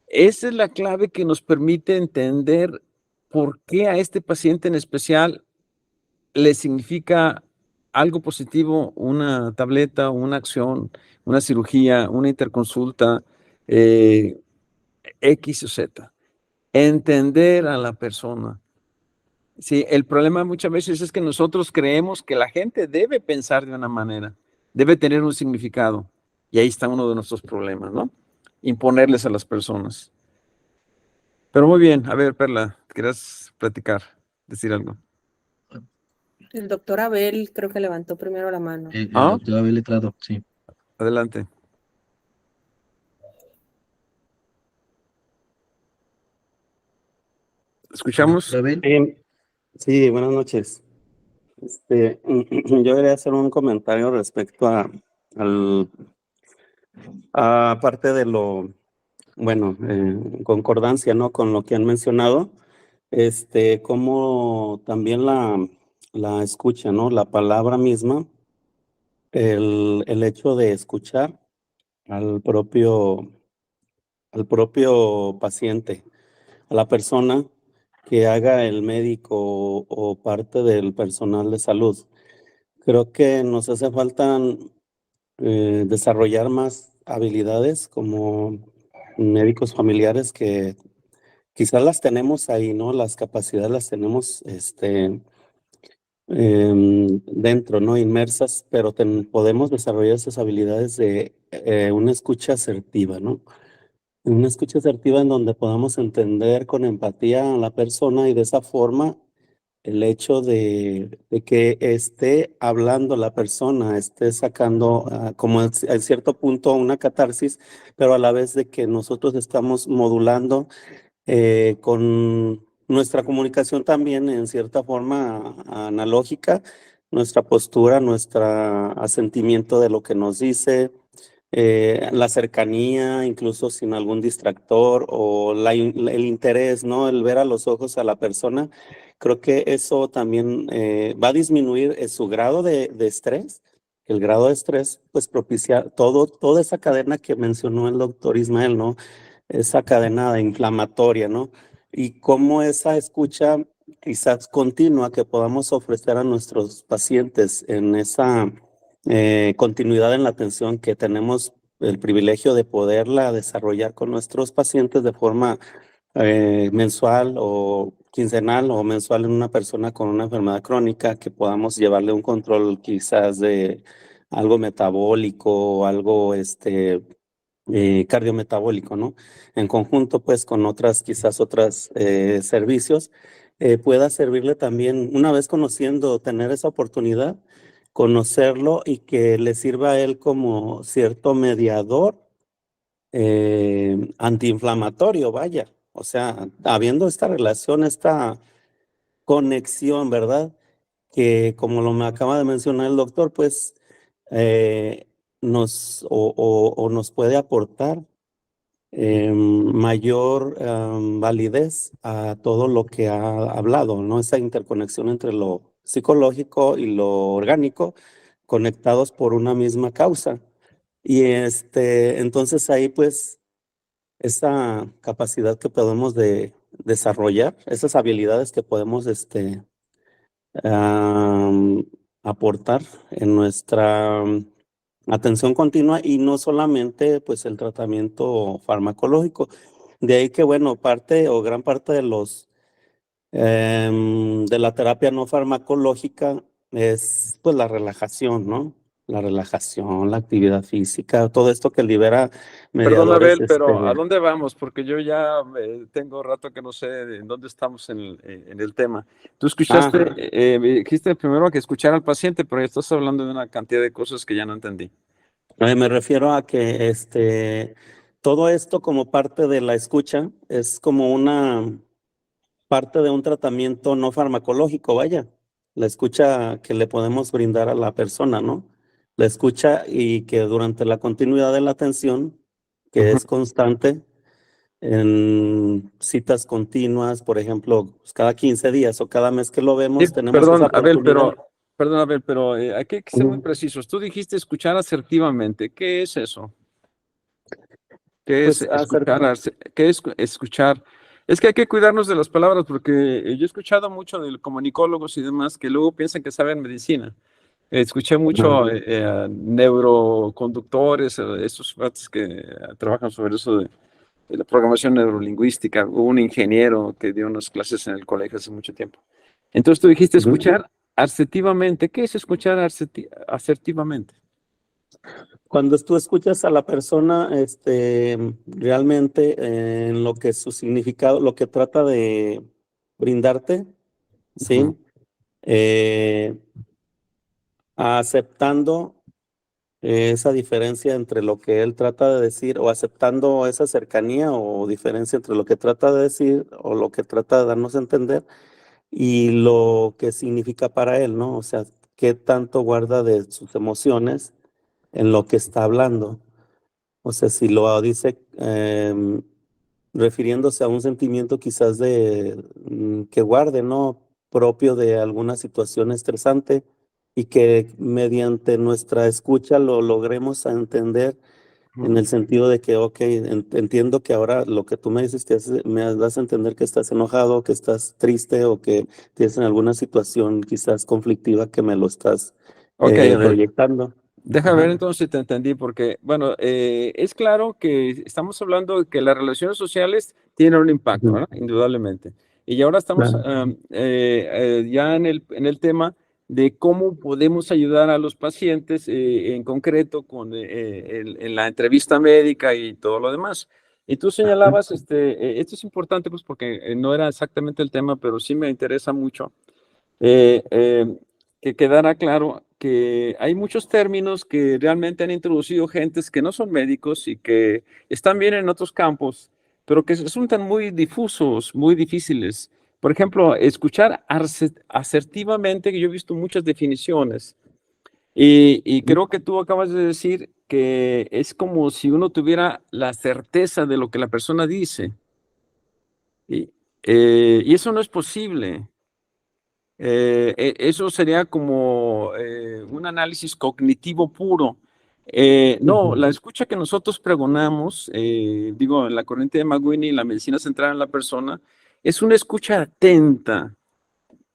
esa es la clave que nos permite entender por qué a este paciente en especial le significa algo positivo una tableta, una acción, una cirugía, una interconsulta, X o Z. Entender a la persona. Sí, el problema muchas veces es que nosotros creemos que la gente debe pensar de una manera, debe tener un significado. Y ahí está uno de nuestros problemas, ¿no? Imponerles a las personas. Pero muy bien, a ver, Perla, ¿quieres platicar, decir algo? El doctor Abel creo que levantó primero la mano. El doctor Abel Letrado, sí. Adelante. ¿Escuchamos? Doctor Abel. Sí, buenas noches. Yo quería hacer un comentario respecto a parte de lo, bueno, en concordancia, ¿no? Con lo que han mencionado, como también la escucha, ¿no? La palabra misma, el hecho de escuchar al propio paciente, a la persona que haga el médico o parte del personal de salud. Creo que nos hace falta desarrollar más habilidades como médicos familiares que quizás las tenemos ahí, ¿no? Las capacidades las tenemos dentro, ¿no? Inmersas, pero podemos desarrollar esas habilidades de una escucha asertiva, ¿no? Una escucha asertiva en donde podamos entender con empatía a la persona y de esa forma el hecho de que esté hablando la persona, esté sacando como a cierto punto una catarsis, pero a la vez de que nosotros estamos modulando con nuestra comunicación también en cierta forma analógica, nuestra postura, nuestro asentimiento de lo que nos dice, la cercanía, incluso sin algún distractor, o el interés, ¿no? El ver a los ojos a la persona. Creo que eso también va a disminuir su grado de estrés. El grado de estrés, pues propicia toda esa cadena que mencionó el doctor Ismael, ¿no? Esa cadena inflamatoria, ¿no? Y cómo esa escucha quizás continua que podamos ofrecer a nuestros pacientes en esa continuidad en la atención que tenemos el privilegio de poderla desarrollar con nuestros pacientes de forma mensual o quincenal o mensual en una persona con una enfermedad crónica, que podamos llevarle un control quizás de algo metabólico o algo cardiometabólico, ¿no? En conjunto, pues, con quizás otros servicios, pueda servirle también, una vez conociendo, tener esa oportunidad, conocerlo y que le sirva a él como cierto mediador antiinflamatorio, vaya. O sea, habiendo esta relación, esta conexión, ¿verdad? Que como lo me acaba de mencionar el doctor, pues o nos puede aportar mayor validez a todo lo que ha hablado, ¿no? Esa interconexión entre lo psicológico y lo orgánico conectados por una misma causa. Y entonces ahí pues esa capacidad que podemos desarrollar, esas habilidades que podemos am, aportar en nuestra atención continua y no solamente pues el tratamiento farmacológico. De ahí que bueno, parte o gran parte de de la terapia no farmacológica es pues la relajación, ¿no? La relajación, la actividad física, todo esto que libera Perdón, mediadores. Abel, pero ¿a dónde vamos? Porque yo ya tengo rato que no sé en dónde estamos en el tema. Tú escuchaste, me dijiste primero que escuchar al paciente, pero ya estás hablando de una cantidad de cosas que ya no entendí. Me refiero a que todo esto como parte de la escucha es como una parte de un tratamiento no farmacológico, vaya. La escucha que le podemos brindar a la persona, ¿no? La escucha y que durante la continuidad de la atención, que Ujú. es constante, en citas continuas, por ejemplo, pues, cada 15 días o cada mes que lo Sí, vemos, tenemos esa perdón, Abel, oportunidad. pero hay que ser muy Ujú. precisos. Tú dijiste escuchar asertivamente. ¿Qué es eso? ¿Qué es Pues hacer, escuchar? ¿Qué es escuchar? Es que hay que cuidarnos de las palabras porque yo he escuchado mucho de comunicólogos y demás que luego piensan que saben medicina. Escuché mucho neuroconductores, esos cuates que trabajan sobre eso de la programación neurolingüística. Hubo un ingeniero que dio unas clases en el colegio hace mucho tiempo. Entonces tú dijiste escuchar asertivamente. ¿Qué es escuchar asertivamente? cuando tú escuchas a la persona, realmente en lo que su significado, lo que trata de brindarte, Ujú. ¿sí? Eh, Aceptando esa diferencia entre lo que él trata de decir o aceptando esa cercanía o diferencia entre lo que trata de decir o lo que trata de darnos a entender y lo que significa para él, ¿no? O sea, qué tanto guarda de sus emociones en lo que está hablando. O sea, si lo dice refiriéndose a un sentimiento quizás que guarde, ¿no? Propio de alguna situación estresante y que mediante nuestra escucha lo logremos a entender en Ujú. el sentido de que, ok, entiendo que ahora lo que tú me dices, me das a entender que estás enojado, que estás triste o que tienes en alguna situación quizás conflictiva que me lo estás Ok, a ver. proyectando. Deja ver Ajá. entonces si te entendí, porque, bueno, es claro que estamos hablando de que las relaciones sociales tienen un impacto, Ujú. ¿verdad? Indudablemente. Y ahora estamos Claro. ya en el tema de cómo podemos ayudar a los pacientes en concreto con en la entrevista médica y todo lo demás. Y tú Ajá. señalabas, esto es importante pues porque no era exactamente el tema, pero sí me interesa mucho eh, eh, que quedara claro que hay muchos términos que realmente han introducido gentes que no son médicos y que están bien en otros campos, pero que resultan muy difusos, muy difíciles. Por ejemplo, escuchar asertivamente, que yo he visto muchas definiciones, y creo que tú acabas de decir que es como si uno tuviera la certeza de lo que la persona dice, y, y eso no es posible. Eso sería como un análisis cognitivo puro. No, Ujú. la escucha que nosotros pregonamos, digo, en la corriente de McGuinness, la medicina centrada en la persona, es una escucha atenta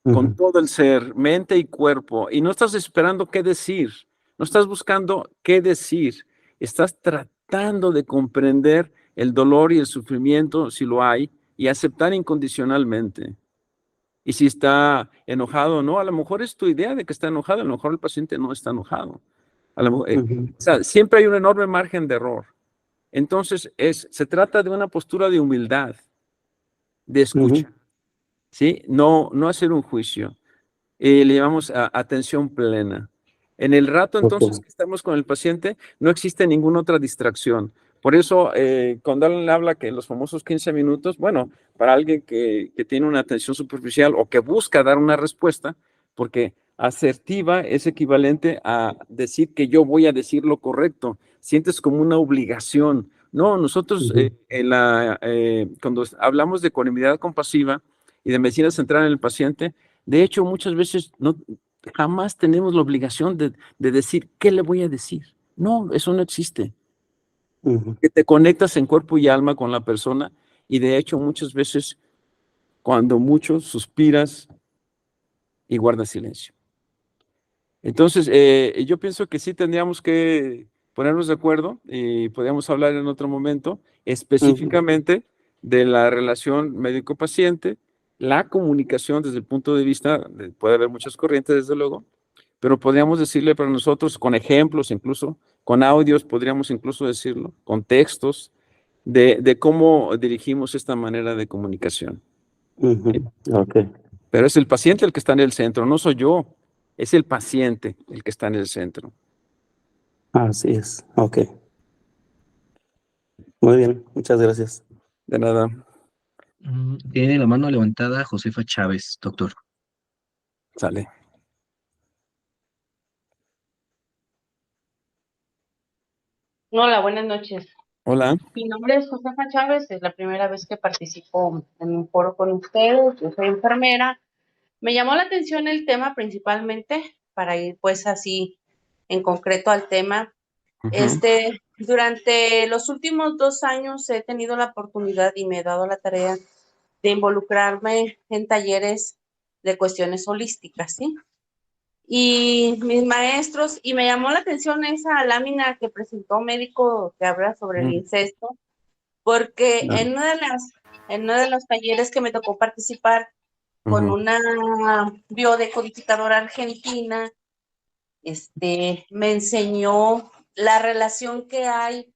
con Ujú. todo el ser, mente y cuerpo, y no estás esperando qué decir, no estás buscando qué decir, estás tratando de comprender el dolor y el sufrimiento, si lo hay, y aceptar incondicionalmente. Y si está enojado o no, a lo mejor es tu idea de que está enojado, a lo mejor el paciente no está enojado. Ujú. O sea, siempre hay un enorme margen de error. Entonces, se trata de una postura de humildad, de Ujú. escucha, ¿sí? No, no hacer un juicio. Le llamamos atención plena. En el rato entonces Ok. que estamos con el paciente, no existe ninguna otra distracción. Por eso, cuando alguien habla que los famosos 15 minutos, bueno, para alguien que tiene una atención superficial o que busca dar una respuesta, porque asertiva es equivalente a decir que yo voy a decir lo correcto, sientes como una obligación. No, nosotros Ujú. cuando hablamos de ecuanimidad compasiva y de medicina centrada en el paciente, de hecho, muchas veces no, jamás tenemos la obligación de decir, ¿qué le voy a decir? No, eso no existe. Ujú. Que te conectas en cuerpo y alma con la persona y de hecho muchas veces, cuando mucho, suspiras y guardas silencio. Entonces, yo pienso que sí tendríamos que ponernos de acuerdo y podríamos hablar en otro momento Ujú. específicamente de la relación médico-paciente, la comunicación desde el punto de vista, puede haber muchas corrientes desde luego, pero podríamos decirle para nosotros con ejemplos, incluso con audios, podríamos incluso decirlo, con textos, de cómo dirigimos esta manera de comunicación. Ujú. Ok. Pero es el paciente el que está en el centro, no soy yo, es el paciente el que está en el centro. Así es. Ok. Muy bien. Muchas gracias. De nada. Tiene la mano levantada Josefa Chávez, doctor. Sale. Hola, buenas noches. Hola. Mi nombre es Josefa Chávez, es la primera vez que participo en un foro con ustedes. Yo soy enfermera. Me llamó la atención el tema principalmente para ir pues así en concreto al tema. Ujú. Durante los últimos 2 años he tenido la oportunidad y me he dado la tarea de involucrarme en talleres de cuestiones holísticas, ¿sí? Y mis maestros, y me llamó la atención esa lámina que presentó médico que habla sobre el Ujú. incesto, porque Ah, en uno de los talleres que me tocó participar con ujú. una biodecodificadora argentina, me enseñó la relación que hay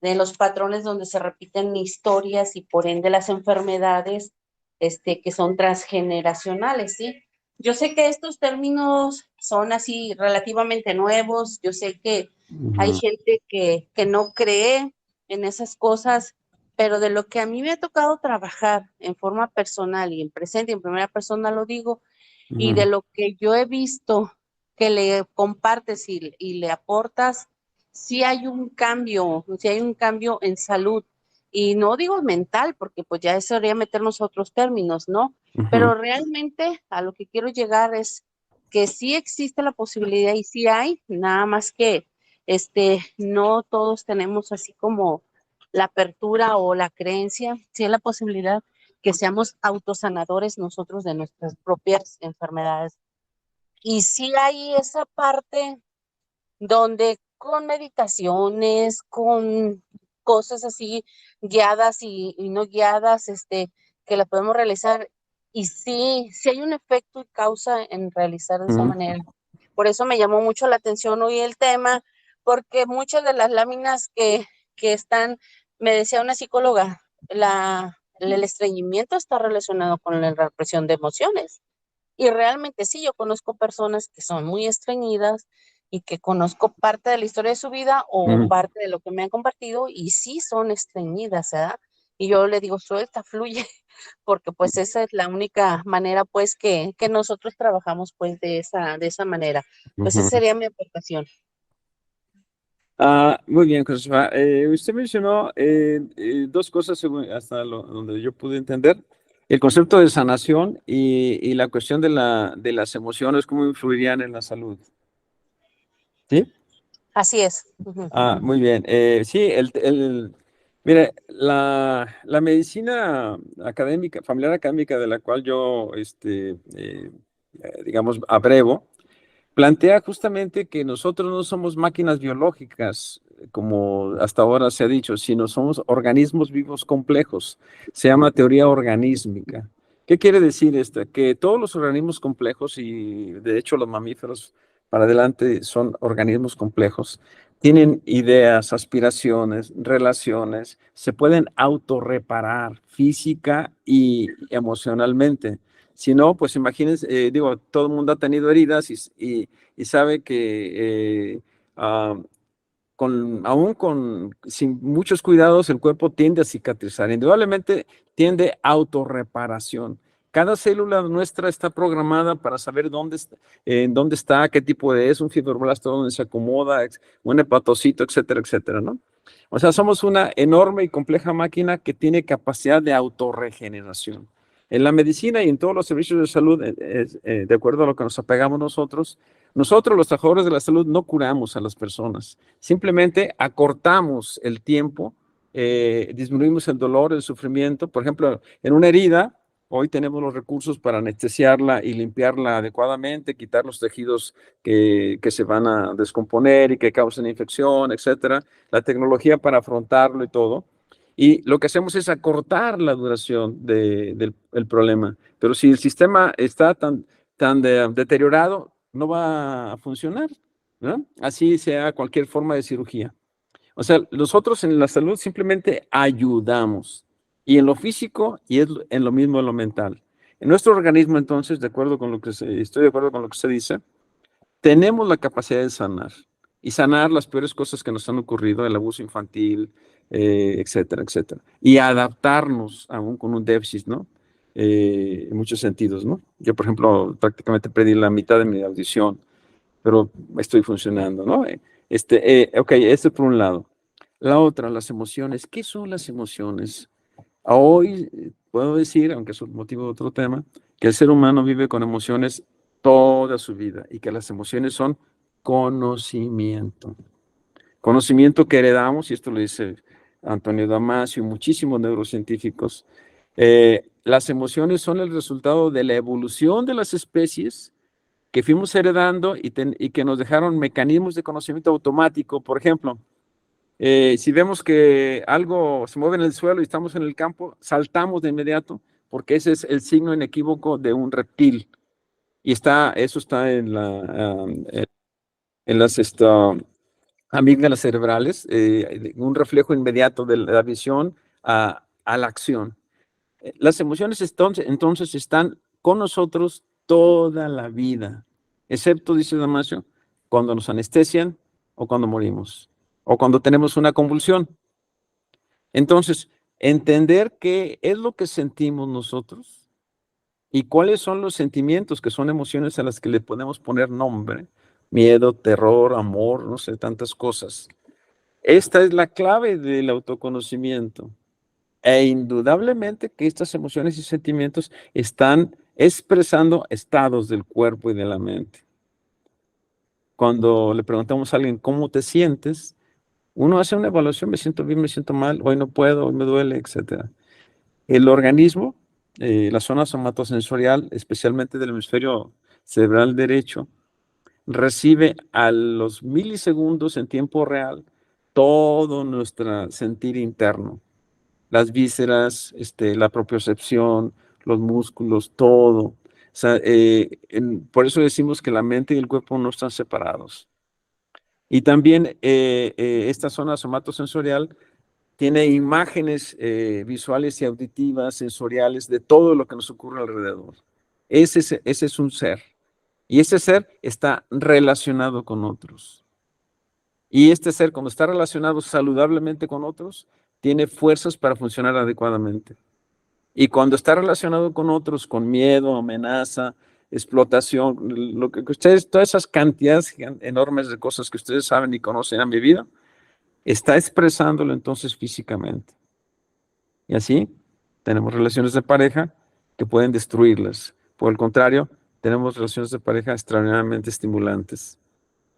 de los patrones donde se repiten historias y por ende las enfermedades que son transgeneracionales, ¿sí? Yo sé que estos términos son así relativamente nuevos, yo sé que hay Ujú. gente que no cree en esas cosas, pero de lo que a mí me ha tocado trabajar en forma personal y en presente y en primera persona lo digo, y de Ujú. lo que yo he visto que le compartes y le aportas, sí hay un cambio en salud. Y no digo mental, porque pues ya eso sería meternos a otros términos, ¿no? Ujú. Pero realmente a lo que quiero llegar es que sí existe la posibilidad y sí hay, nada más que no todos tenemos así como la apertura o la creencia, sí hay la posibilidad que seamos autosanadores nosotros de nuestras propias enfermedades. Y sí hay esa parte donde con meditaciones, con cosas así guiadas y no guiadas, que las podemos realizar. Y sí hay un efecto y causa en realizar de esa Ujú. manera. Por eso me llamó mucho la atención hoy el tema, porque muchas de las láminas que están, me decía una psicóloga, el estreñimiento está relacionado con la represión de emociones. Y realmente sí, yo conozco personas que son muy estreñidas y que conozco parte de la historia de su vida o Ujú. parte de lo que me han compartido y sí son estreñidas, ¿verdad? Y yo le digo, suelta, fluye, porque pues esa es la única manera pues que nosotros trabajamos pues de esa manera. Pues esa Ujú. sería mi aportación. Muy bien, Josefa. Usted mencionó dos cosas hasta donde yo pude entender. El concepto de sanación y la cuestión de las emociones, cómo influirían en la salud. ¿Sí? Así es. Ujú. Muy bien. Sí, mire, la medicina académica, familiar académica de la cual yo, digamos, abrevo, plantea justamente que nosotros no somos máquinas biológicas, como hasta ahora se ha dicho, sino somos organismos vivos complejos. Se llama teoría organísmica. ¿Qué quiere decir esto? Que todos los organismos complejos, y de hecho los mamíferos para adelante son organismos complejos, tienen ideas, aspiraciones, relaciones, se pueden autorreparar física y emocionalmente. Si no, pues imagínense, digo, todo el mundo ha tenido heridas y sabe que sin muchos cuidados el cuerpo tiende a cicatrizar. Indudablemente tiende a autorreparación. Cada célula nuestra está programada para saber en dónde está, qué tipo es, un fibroblasto dónde se acomoda, un hepatocito, etcétera, etcétera, ¿no? O sea, somos una enorme y compleja máquina que tiene capacidad de autorregeneración. En la medicina y en todos los servicios de salud, de acuerdo a lo que nos apegamos nosotros, los trabajadores de la salud, no curamos a las personas, simplemente acortamos el tiempo, disminuimos el dolor, el sufrimiento. Por ejemplo, en una herida, hoy tenemos los recursos para anestesiarla y limpiarla adecuadamente, quitar los tejidos que se van a descomponer y que causan infección, etcétera. La tecnología para afrontarlo y todo. Y lo que hacemos es acortar la duración del problema. Pero si el sistema está tan deteriorado, no va a funcionar, ¿no? Así sea cualquier forma de cirugía. O sea, nosotros en la salud simplemente ayudamos. Y en lo físico y en lo mismo en lo mental. En nuestro organismo, entonces, estoy de acuerdo con lo que se dice, tenemos la capacidad de sanar. Y sanar las peores cosas que nos han ocurrido, el abuso infantil, etcétera, etcétera. Y adaptarnos aún con un déficit, ¿no? En muchos sentidos, ¿no? Yo, por ejemplo, prácticamente perdí la mitad de mi audición, pero estoy funcionando, ¿no? Ok, esto por un lado. La otra, las emociones. ¿Qué son las emociones? Hoy puedo decir, aunque es motivo de otro tema, que el ser humano vive con emociones toda su vida y que las emociones son conocimiento. Conocimiento que heredamos, y esto lo dice Antonio Damasio y muchísimos neurocientíficos. Las emociones son el resultado de la evolución de las especies que fuimos heredando y que nos dejaron mecanismos de conocimiento automático. Por ejemplo, si vemos que algo se mueve en el suelo y estamos en el campo, saltamos de inmediato porque ese es el signo inequívoco de un reptil. Y eso está en las amígdalas cerebrales, un reflejo inmediato de la visión a la acción. Las emociones entonces están con nosotros toda la vida, excepto, dice Damasio, cuando nos anestesian o cuando morimos o cuando tenemos una convulsión. Entonces, entender qué es lo que sentimos nosotros y cuáles son los sentimientos que son emociones a las que le podemos poner nombre, miedo, terror, amor, no sé, tantas cosas. Esta es la clave del autoconocimiento. E indudablemente que estas emociones y sentimientos están expresando estados del cuerpo y de la mente. Cuando le preguntamos a alguien cómo te sientes, uno hace una evaluación, me siento bien, me siento mal, hoy no puedo, hoy me duele, etc. El organismo, la zona somatosensorial, especialmente del hemisferio cerebral derecho, recibe a los milisegundos en tiempo real todo nuestro sentir interno. Las vísceras, la propiocepción, los músculos, todo. O sea, por eso decimos que la mente y el cuerpo no están separados. Y también esta zona somatosensorial tiene imágenes visuales y auditivas, sensoriales, de todo lo que nos ocurre alrededor. Ese es un ser. Y ese ser está relacionado con otros. Y este ser, cuando está relacionado saludablemente con otros, tiene fuerzas para funcionar adecuadamente. Y cuando está relacionado con otros, con miedo, amenaza, explotación, lo que ustedes, todas esas cantidades enormes de cosas que ustedes saben y conocen en mi vida, está expresándolo entonces físicamente. Y así tenemos relaciones de pareja que pueden destruirlas. Por el contrario, tenemos relaciones de pareja extraordinariamente estimulantes.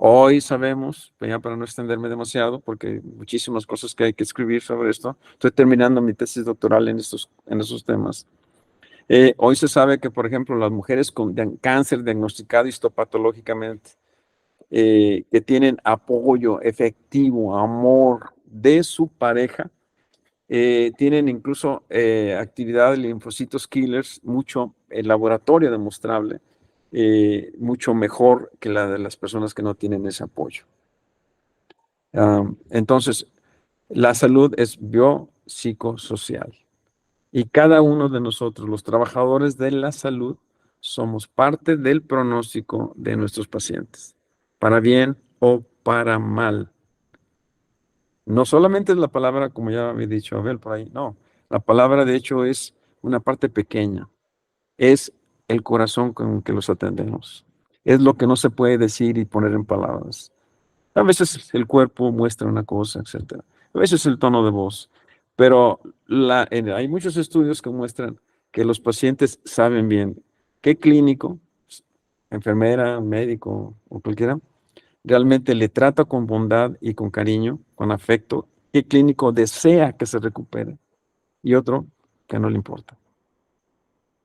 Hoy sabemos, ya para no extenderme demasiado, porque hay muchísimas cosas que hay que escribir sobre esto, estoy terminando mi tesis doctoral en esos temas. Hoy se sabe que, por ejemplo, las mujeres con cáncer diagnosticado histopatológicamente, que tienen apoyo efectivo, amor de su pareja, tienen incluso actividad de linfocitos killers, mucho laboratorio demostrable, mucho mejor que la de las personas que no tienen ese apoyo. Entonces, la salud es biopsicosocial. Y cada uno de nosotros, los trabajadores de la salud, somos parte del pronóstico de nuestros pacientes, para bien o para mal. No solamente es la palabra, como ya había dicho Abel por ahí, no. La palabra, de hecho, es una parte pequeña. Es el corazón con que los atendemos. Es lo que no se puede decir y poner en palabras. A veces el cuerpo muestra una cosa, etcétera. A veces el tono de voz. Pero hay muchos estudios que muestran que los pacientes saben bien qué clínico, enfermera, médico o cualquiera, realmente le trata con bondad y con cariño, con afecto, qué clínico desea que se recupere y otro que no le importa.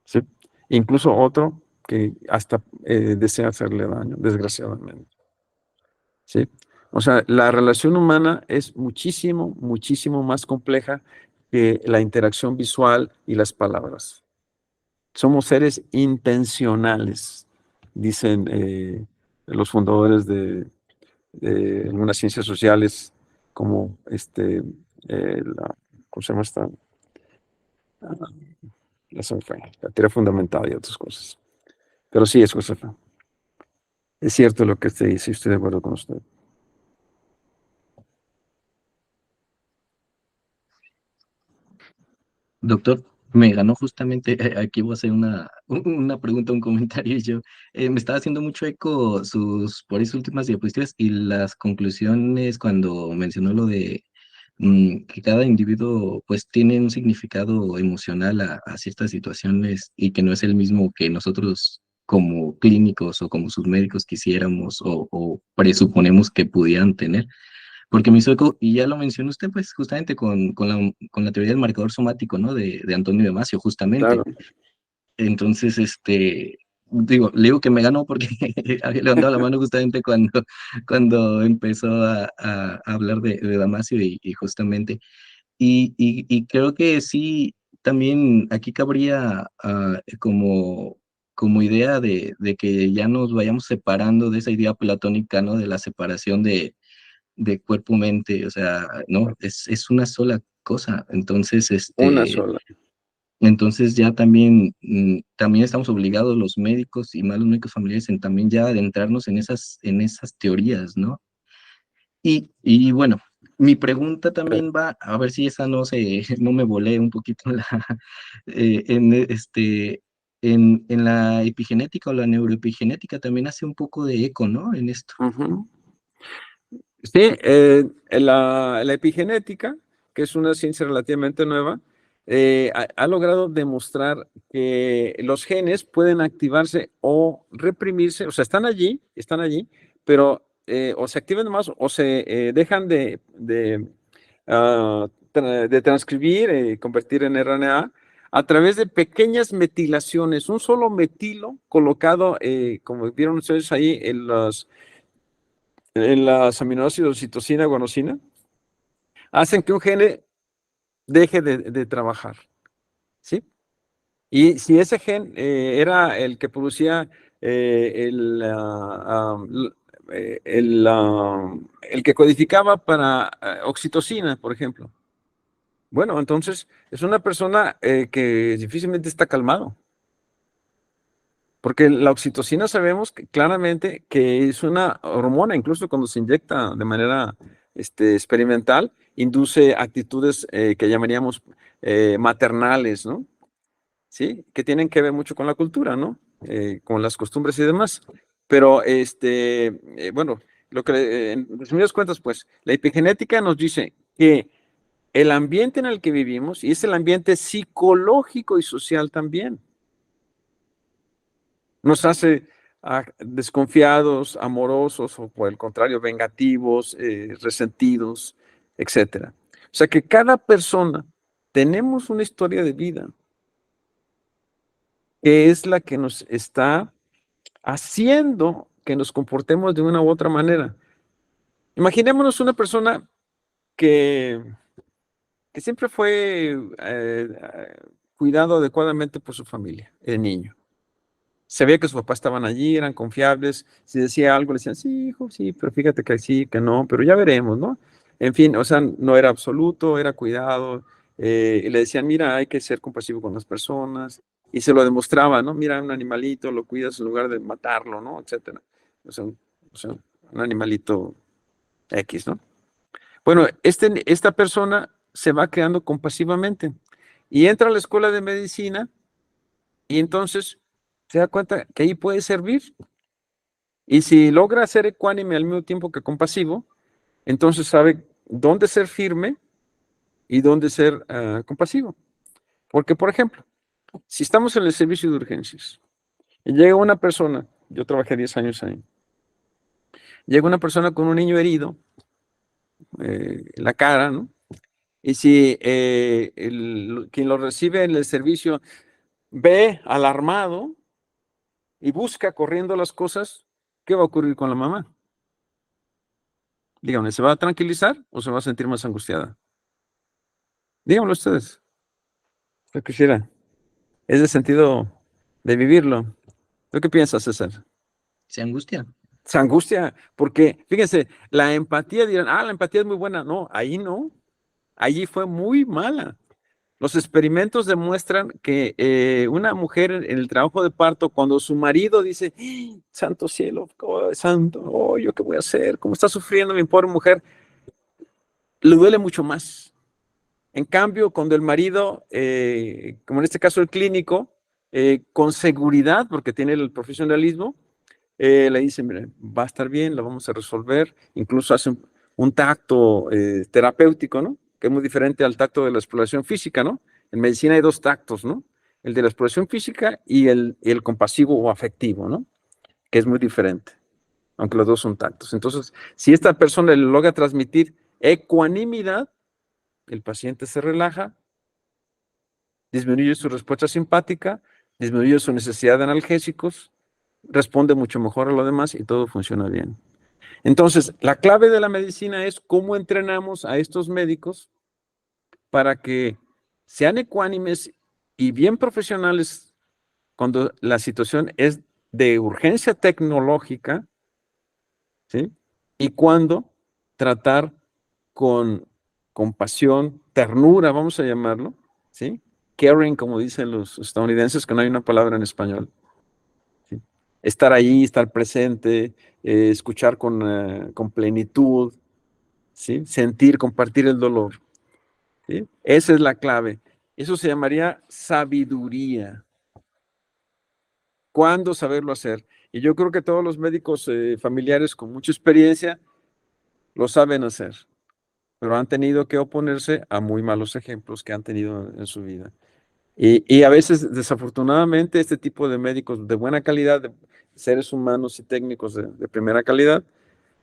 ¿Sí? Incluso otro que hasta desea hacerle daño, desgraciadamente. ¿Sí? O sea, la relación humana es muchísimo, muchísimo más compleja que la interacción visual y las palabras. Somos seres intencionales, dicen los fundadores de algunas ciencias sociales, como ¿cómo se llama esta? Ya se me fue, la teoría fundamental y otras cosas. Pero sí, es Josefa. Es cierto lo que usted dice, estoy de acuerdo con usted. Doctor, me ganó justamente, aquí voy a hacer una pregunta, un comentario yo. Me estaba haciendo mucho eco por esas últimas diapositivas y las conclusiones cuando mencionó lo de que cada individuo pues tiene un significado emocional a ciertas situaciones y que no es el mismo que nosotros como clínicos o como sus médicos quisiéramos o presuponemos que pudieran tener. Porque me hizo eco, y ya lo mencionó usted, pues justamente con la teoría del marcador somático, ¿no? De Antonio Damasio, justamente. Claro, Entonces, digo, le digo que me ganó porque había levantado la mano justamente cuando empezó a hablar de Damasio y justamente. Y creo que sí, también aquí cabría como idea de que ya nos vayamos separando de esa idea platónica, ¿no? De la separación de cuerpo-mente, o sea, no, es una sola cosa. Entonces, una sola. entonces ya también estamos obligados los médicos y más los médicos familiares en también ya adentrarnos en esas teorías, ¿no? Y bueno, mi pregunta también va, a ver si esa no me volé un poquito en la epigenética o la neuroepigenética también hace un poco de eco, ¿no? En esto. Ujú. Sí, la epigenética, que es una ciencia relativamente nueva, ha logrado demostrar que los genes pueden activarse o reprimirse, o sea, están allí, pero o se activan más o se dejan de transcribir y convertir en RNA a través de pequeñas metilaciones. Un solo metilo colocado, como vieron ustedes ahí en las aminoácidos citosina, guanosina, hacen que un gene deje de trabajar, ¿sí? Y si ese gen era el que producía el que codificaba para oxitocina, por ejemplo, bueno, entonces es una persona que difícilmente está calmado. Porque la oxitocina sabemos claramente que es una hormona, incluso cuando se inyecta de manera experimental, induce actitudes que llamaríamos maternales, ¿no? Sí, que tienen que ver mucho con la cultura, ¿no? Con las costumbres y demás. Pero, bueno, en resumidas cuentas, pues, la epigenética nos dice que el ambiente en el que vivimos, y es el ambiente psicológico y social también, nos hace desconfiados, amorosos o por el contrario, vengativos, resentidos, etcétera. O sea que cada persona tenemos una historia de vida que es la que nos está haciendo que nos comportemos de una u otra manera. Imaginémonos una persona que, que siempre fue cuidado adecuadamente por su familia, el niño. Se veía que sus papás estaban allí, eran confiables. Si decía algo, le decían, sí, hijo, sí, pero fíjate que sí, que no, pero ya veremos, ¿no? En fin, o sea, no era absoluto, era cuidado. Y le decían, mira, hay que ser compasivo con las personas. y se lo demostraba, ¿no? Mira, un animalito, lo cuidas en lugar de matarlo, ¿no? Etcétera. O sea, un animalito X, ¿no? Bueno, esta persona se va creando compasivamente y entra a la escuela de medicina y entonces se da cuenta que ahí puede servir. Y si logra ser ecuánime al mismo tiempo que compasivo, entonces sabe dónde ser firme y dónde ser compasivo. Porque, por ejemplo, si estamos en el servicio de urgencias y llega una persona, yo trabajé 10 años ahí, llega una persona con un niño herido en la cara, ¿no? Y si quien lo recibe en el servicio ve alarmado y busca corriendo las cosas, ¿qué va a ocurrir con la mamá? Díganme, ¿se va a tranquilizar o se va a sentir más angustiada? Díganmelo ustedes. Yo quisiera. Es el sentido de vivirlo. ¿Tú qué piensas, César? Se angustia. Se angustia, porque fíjense, la empatía dirán, la empatía es muy buena. No, ahí no. Allí fue muy mala. Los experimentos demuestran que una mujer en el trabajo de parto, cuando su marido dice, santo cielo, santo, ¿yo qué voy a hacer? ¿Cómo está sufriendo mi pobre mujer? Le duele mucho más. En cambio, cuando el marido, como en este caso el clínico, con seguridad, porque tiene el profesionalismo, le dice, mire, va a estar bien, lo vamos a resolver, incluso hace un tacto terapéutico, ¿no? Que es muy diferente al tacto de la exploración física, ¿no? En medicina hay 2 tactos, ¿no? El de la exploración física y el compasivo o afectivo, ¿no? Que es muy diferente, aunque los 2 son tactos. Entonces, si esta persona le logra transmitir ecuanimidad, el paciente se relaja, disminuye su respuesta simpática, disminuye su necesidad de analgésicos, responde mucho mejor a lo demás y todo funciona bien. Entonces, la clave de la medicina es cómo entrenamos a estos médicos para que sean ecuánimes y bien profesionales cuando la situación es de urgencia tecnológica, ¿sí? Y cuando tratar con compasión, ternura, vamos a llamarlo, ¿sí? Caring, como dicen los estadounidenses, que no hay una palabra en español. ¿Sí? Estar ahí, estar presente, escuchar con plenitud, ¿sí? Sentir, compartir el dolor. ¿Sí? Esa es la clave. Eso se llamaría sabiduría. ¿Cuándo saberlo hacer? Y yo creo que todos los médicos familiares con mucha experiencia lo saben hacer, pero han tenido que oponerse a muy malos ejemplos que han tenido en su vida. Y a veces, desafortunadamente, este tipo de médicos de buena calidad, de seres humanos y técnicos de primera calidad,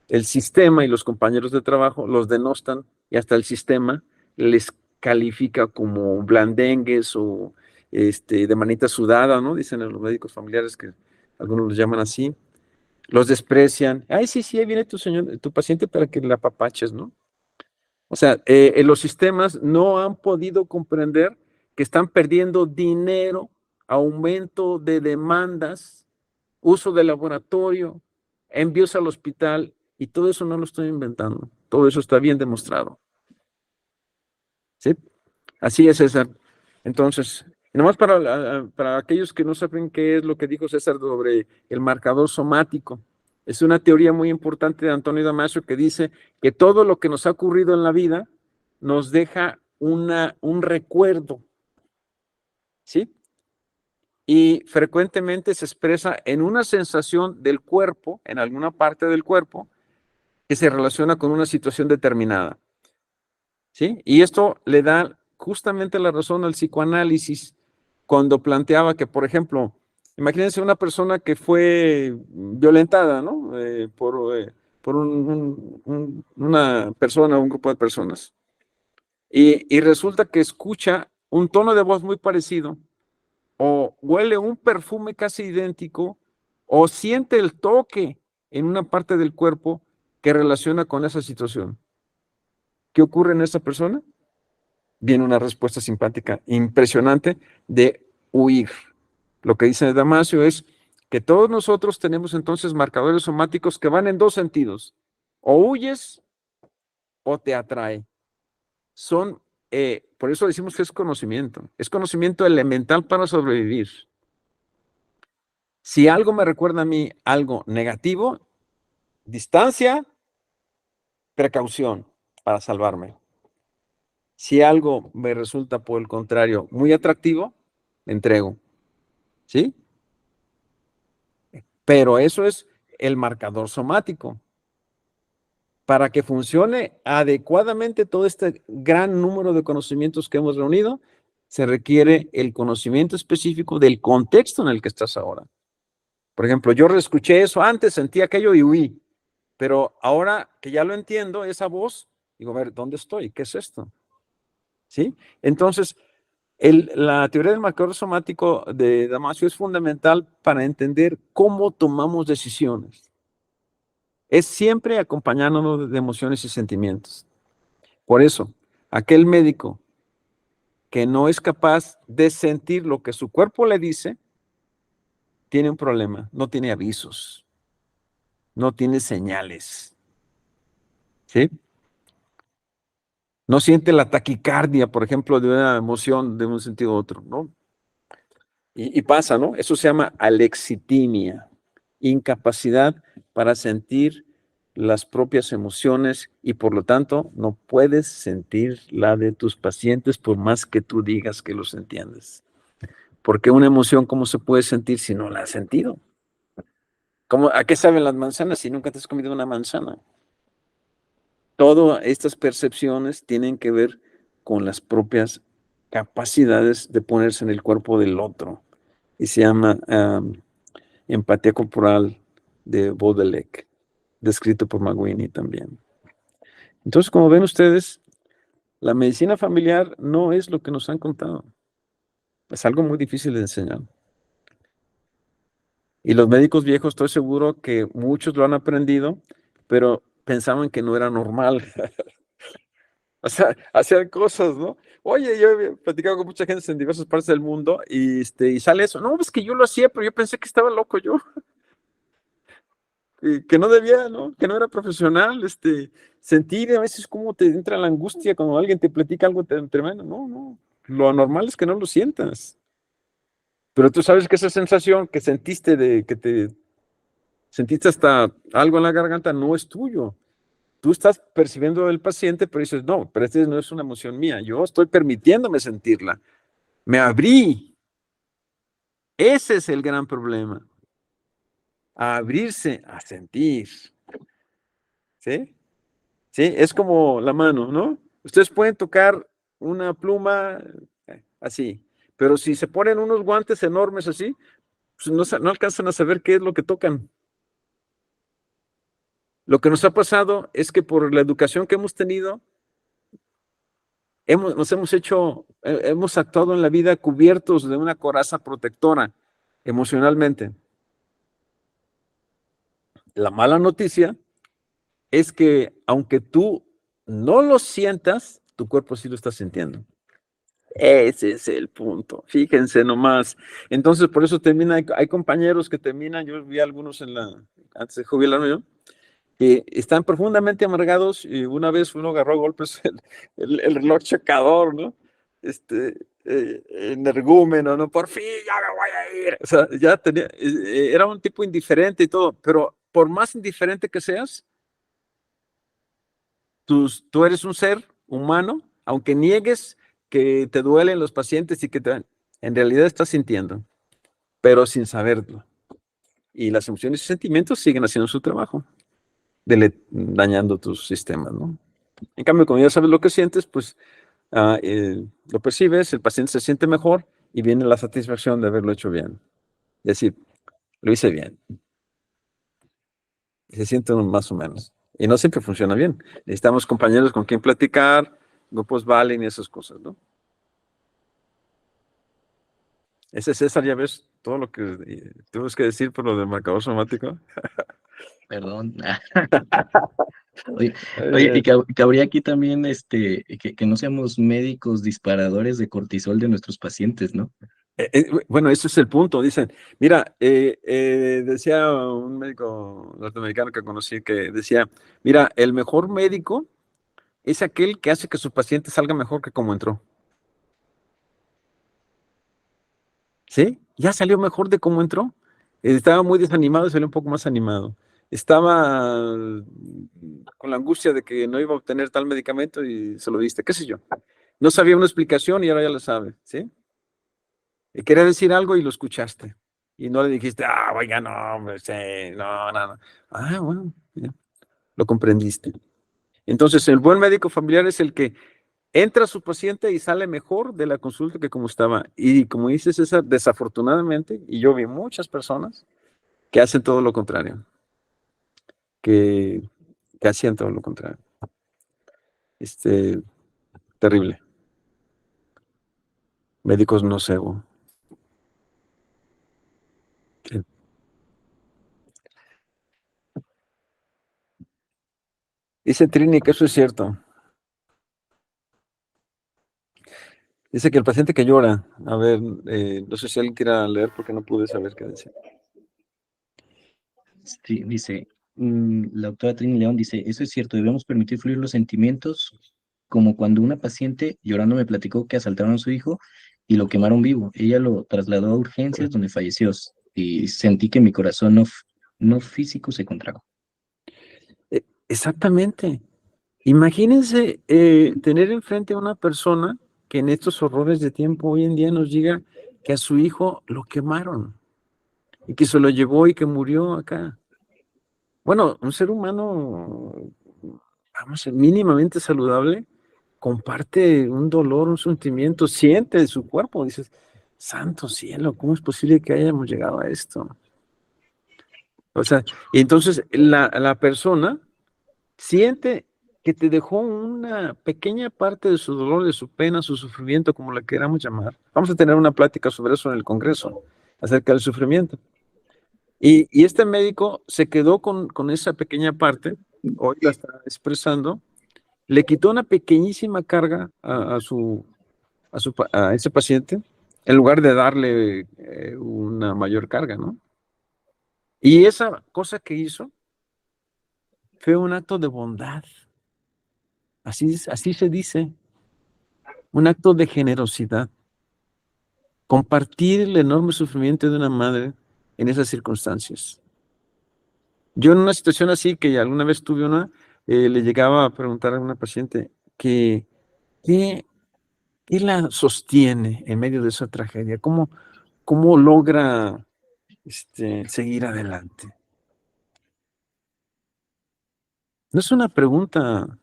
el sistema y los compañeros de trabajo los denostan y hasta el sistema les califica como blandengues o de manita sudada, ¿no? Dicen los médicos familiares que algunos los llaman así. Los desprecian. Ay, sí, ahí viene tu paciente para que la apapaches, ¿no? O sea, los sistemas no han podido comprender que están perdiendo dinero, aumento de demandas, uso de laboratorio, envíos al hospital, y todo eso no lo estoy inventando. Todo eso está bien demostrado. ¿Sí? Así es, César. Entonces, nomás para aquellos que no saben qué es lo que dijo César sobre el marcador somático. Es una teoría muy importante de Antonio Damasio que dice que todo lo que nos ha ocurrido en la vida nos deja un recuerdo, ¿sí? Y frecuentemente se expresa en una sensación del cuerpo, en alguna parte del cuerpo, que se relaciona con una situación determinada, ¿sí? Y esto le da justamente la razón al psicoanálisis cuando planteaba que, por ejemplo, imagínense una persona que fue violentada, ¿no? Por una persona, un grupo de personas. Y resulta que escucha un tono de voz muy parecido, o huele un perfume casi idéntico, o siente el toque en una parte del cuerpo que relaciona con esa situación. ¿Qué ocurre en esa persona? Viene una respuesta simpática impresionante de huir. Lo que dice Damasio es que todos nosotros tenemos entonces marcadores somáticos que van en 2 sentidos. O huyes o te atrae. Son por eso decimos que es conocimiento elemental para sobrevivir. Si algo me recuerda a mí algo negativo, distancia, precaución para salvarme. Si algo me resulta, por el contrario, muy atractivo, me entrego. ¿Sí? Pero eso es el marcador somático. Para que funcione adecuadamente todo este gran número de conocimientos que hemos reunido, se requiere el conocimiento específico del contexto en el que estás ahora. Por ejemplo, yo reescuché eso antes, sentí aquello y huí, pero ahora que ya lo entiendo, esa voz, digo, a ver, ¿dónde estoy? ¿Qué es esto? ¿Sí? Entonces, la teoría del marcador somático de Damasio es fundamental para entender cómo tomamos decisiones. Es siempre acompañándonos de emociones y sentimientos. Por eso, aquel médico que no es capaz de sentir lo que su cuerpo le dice, tiene un problema, no tiene avisos, no tiene señales. ¿Sí? No siente la taquicardia, por ejemplo, de una emoción de un sentido a otro, ¿no? Y pasa, ¿no? Eso se llama alexitimia, incapacidad para sentir las propias emociones y por lo tanto no puedes sentir la de tus pacientes por más que tú digas que los entiendes. Porque una emoción, ¿cómo se puede sentir si no la has sentido? ¿A qué saben las manzanas si nunca te has comido una manzana? Todas estas percepciones tienen que ver con las propias capacidades de ponerse en el cuerpo del otro. Y se llama empatía corporal de Baudelaire, descrito por Maguini también. Entonces, como ven ustedes, la medicina familiar no es lo que nos han contado. Es algo muy difícil de enseñar. Y los médicos viejos, estoy seguro que muchos lo han aprendido, pero pensaban que no era normal. O sea, hacían cosas, ¿no? Oye, yo he platicado con mucha gente en diversas partes del mundo y sale eso. No, es que yo lo hacía, pero yo pensé que estaba loco yo. Que no debía, ¿no? Que no era profesional. Sentir a veces cómo te entra la angustia cuando alguien te platica algo tremendo. No, no. Lo normal es que no lo sientas. Pero tú sabes que esa sensación que sentiste sentiste hasta algo en la garganta no es tuyo. Tú estás percibiendo del paciente, pero dices, no, pero no es una emoción mía. Yo estoy permitiéndome sentirla. Me abrí. Ese es el gran problema. A abrirse a sentir. ¿Sí? ¿Sí? Es como la mano, ¿no? Ustedes pueden tocar una pluma así, pero si se ponen unos guantes enormes así, pues no alcanzan a saber qué es lo que tocan. Lo que nos ha pasado es que por la educación que hemos tenido, hemos actuado en la vida cubiertos de una coraza protectora emocionalmente. La mala noticia es que aunque tú no lo sientas, tu cuerpo sí lo está sintiendo. Ese es el punto. Fíjense nomás. Entonces, por eso hay compañeros que terminan, yo vi algunos antes de jubilarme yo, que están profundamente amargados y una vez uno agarró a golpes el reloj checador, ¿no? Energúmeno, ¿no? Por fin ya me voy a ir. O sea, ya era un tipo indiferente y todo, pero por más indiferente que seas, tú eres un ser humano, aunque niegues que te duelen los pacientes y en realidad estás sintiendo, pero sin saberlo. Y las emociones y sentimientos siguen haciendo su trabajo, dañando tus sistemas, ¿no? En cambio, cuando ya sabes lo que sientes, pues lo percibes, el paciente se siente mejor y viene la satisfacción de haberlo hecho bien. Es decir, lo hice bien. Y se siente más o menos. Y no siempre funciona bien. Necesitamos compañeros con quien platicar, grupos Valen y esas cosas, ¿no? Ese César, ya ves todo lo que tuvimos que decir por lo del marcador somático. Perdón. Oye, y cabría aquí también que no seamos médicos disparadores de cortisol de nuestros pacientes, ¿no? Bueno, ese es el punto. Dicen, mira, decía un médico norteamericano que conocí que decía, mira, el mejor médico es aquel que hace que su paciente salga mejor que como entró. ¿Sí? Ya salió mejor de cómo entró. Estaba muy desanimado y salió un poco más animado. Estaba con la angustia de que no iba a obtener tal medicamento y se lo diste, qué sé yo. No sabía una explicación y ahora ya lo sabe, ¿sí? Y quería decir algo y lo escuchaste. Y no le dijiste, vaya, no, hombre, sí, no, no, no. Bueno, ya, lo comprendiste. Entonces, el buen médico familiar es el que entra a su paciente y sale mejor de la consulta que como estaba. Y como dices, César, desafortunadamente, y yo vi muchas personas que hacen todo lo contrario, que, que hacían todo lo contrario. Terrible. Médicos nocebo. Sí. Dice Trini que eso es cierto. Dice que el paciente que llora, a ver, no sé si alguien quiera leer porque no pude saber qué decía. Sí, dice, la doctora Trini León dice, eso es cierto, debemos permitir fluir los sentimientos, como cuando una paciente llorando me platicó que asaltaron a su hijo y lo quemaron vivo. Ella lo trasladó a urgencias donde falleció y sentí que mi corazón no físico se contrajo. Exactamente. Imagínense tener enfrente a una persona que en estos horrores de tiempo hoy en día nos diga que a su hijo lo quemaron y que se lo llevó y que murió acá. Bueno, un ser humano, vamos, mínimamente saludable, comparte un dolor, un sentimiento, siente de su cuerpo. Dices, santo cielo, ¿cómo es posible que hayamos llegado a esto? O sea, y entonces la persona siente que te dejó una pequeña parte de su dolor, de su pena, su sufrimiento, como la queramos llamar. Vamos a tener una plática sobre eso en el Congreso, acerca del sufrimiento. Y este médico se quedó con esa pequeña parte, hoy la está expresando, le quitó una pequeñísima carga a ese paciente, en lugar de darle una mayor carga, ¿no? Y esa cosa que hizo fue un acto de bondad. Así se dice, un acto de generosidad. Compartir el enorme sufrimiento de una madre en esas circunstancias. Yo en una situación así, que alguna vez tuve le llegaba a preguntar a una paciente ¿qué la sostiene en medio de esa tragedia? ¿Cómo logra seguir adelante? No es una pregunta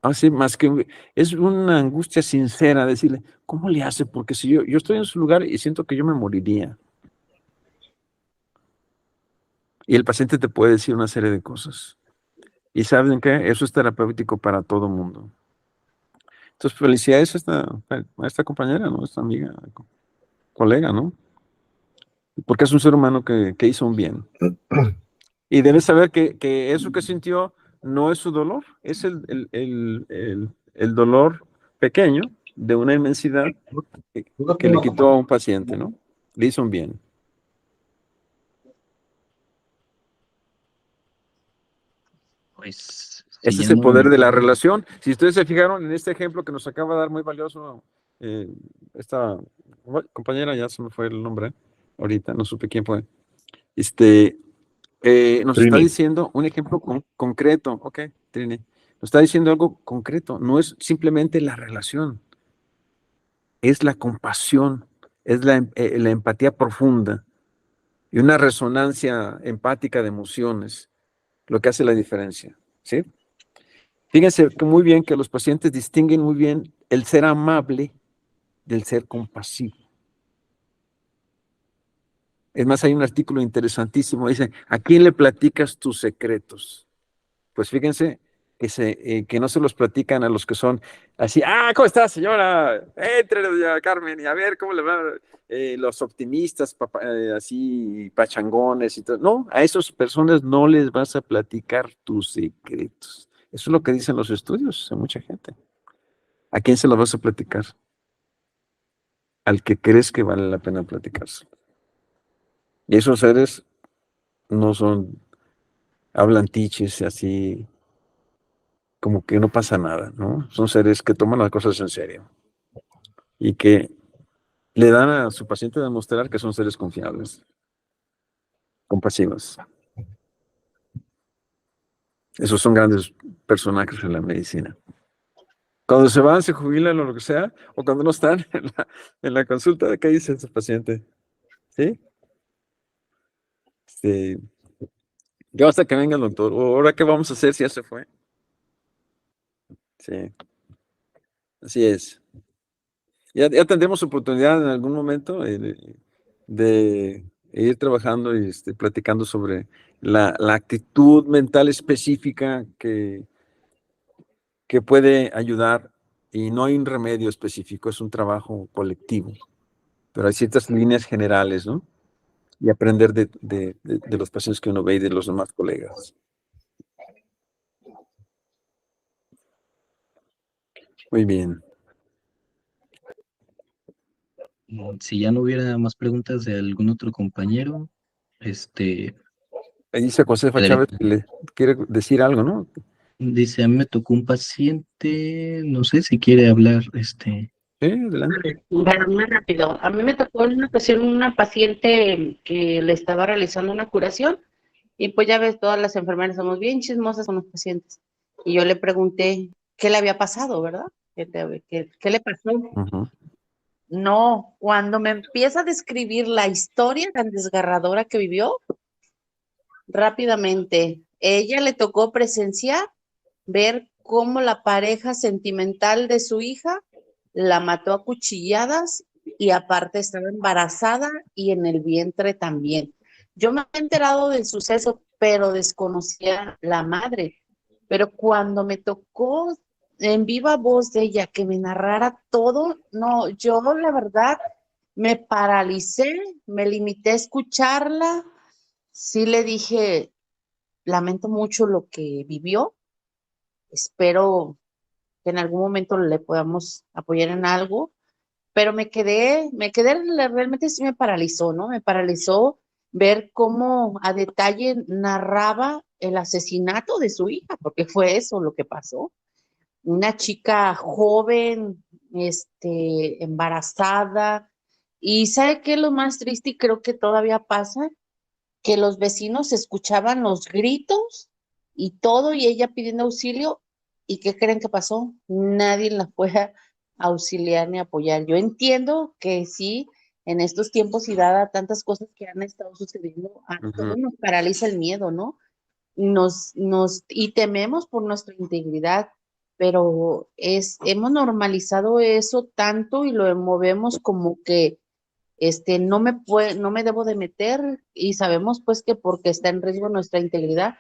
así más que es una angustia sincera decirle, ¿cómo le hace? Porque si yo estoy en su lugar y siento que yo me moriría. Y el paciente te puede decir una serie de cosas. ¿Y saben qué? Eso es terapéutico para todo mundo. Entonces, felicidades a esta compañera, ¿no? Esta amiga, colega, ¿no? Porque es un ser humano que hizo un bien. Y debes saber que eso que sintió no es su dolor, es el dolor pequeño de una inmensidad que le quitó a un paciente, ¿no? Le hizo un bien. Pues Ese es el siguiendo poder de la relación. Si ustedes se fijaron en este ejemplo que nos acaba de dar muy valioso, esta compañera, ya se me fue el nombre, ahorita, no supe quién fue. Nos está diciendo un ejemplo concreto, ok, Trini, nos está diciendo algo concreto, no es simplemente la relación, es la compasión, es la empatía profunda y una resonancia empática de emociones, lo que hace la diferencia, ¿sí? Fíjense que muy bien que los pacientes distinguen muy bien el ser amable del ser compasivo. Es más, hay un artículo interesantísimo, dice, ¿a quién le platicas tus secretos? Pues fíjense que no se los platican a los que son así, ¿cómo está, señora? Entre, doña Carmen, y a ver, ¿cómo le va? Los optimistas, así, pachangones y todo. No, a esas personas no les vas a platicar tus secretos. Eso es lo que dicen los estudios a mucha gente. ¿A quién se los vas a platicar? Al que crees que vale la pena platicarse. Y esos seres no hablan tiches así como que no pasa nada, ¿no? Son seres que toman las cosas en serio y que le dan a su paciente a demostrar que son seres confiables, compasivos. Esos son grandes personajes en la medicina. Cuando se van, se jubilan o lo que sea, o cuando no están en la consulta, ¿qué dice su paciente? ¿Sí? Sí. Ya hasta que venga el doctor. ¿O ahora qué vamos a hacer si ya se fue? Sí, así es. Ya tendremos oportunidad en algún momento de ir trabajando y platicando sobre la actitud mental específica que puede ayudar, y no hay un remedio específico, es un trabajo colectivo, pero hay ciertas líneas generales, ¿no? Y aprender de los pacientes que uno ve y de los demás colegas. Muy bien. Si ya no hubiera más preguntas de algún otro compañero, Ahí dice Josefa Federico, Chávez que le quiere decir algo, ¿no? dice, a mí me tocó un paciente, no sé si quiere hablar, Sí, adelante. Bueno, muy rápido. A mí me tocó en una ocasión una paciente que le estaba realizando una curación y pues ya ves, todas las enfermeras somos bien chismosas con los pacientes. Y yo le pregunté qué le había pasado, ¿verdad? ¿Qué le pasó? Ujú. No, cuando me empieza a describir la historia tan desgarradora que vivió, rápidamente, ella le tocó presenciar, ver cómo la pareja sentimental de su hija la mató a cuchilladas y aparte estaba embarazada y en el vientre también. Yo me he enterado del suceso, pero desconocía la madre. Pero cuando me tocó en viva voz de ella que me narrara todo, no, yo la verdad me paralicé, me limité a escucharla. Sí le dije, lamento mucho lo que vivió, espero que en algún momento le podamos apoyar en algo, pero realmente sí me paralizó, ¿no? Me paralizó ver cómo a detalle narraba el asesinato de su hija, porque fue eso lo que pasó. Una chica joven, embarazada, y ¿sabe qué es lo más triste? Y creo que todavía pasa, que los vecinos escuchaban los gritos y todo, y ella pidiendo auxilio, ¿y qué creen que pasó? Nadie la fue a auxiliar ni apoyar. Yo entiendo que sí, en estos tiempos y dada tantas cosas que han estado sucediendo, a Ujú. todos nos paraliza el miedo, ¿no? Y tememos por nuestra integridad, pero hemos normalizado eso tanto y lo movemos como que no me debo de meter y sabemos pues que porque está en riesgo nuestra integridad,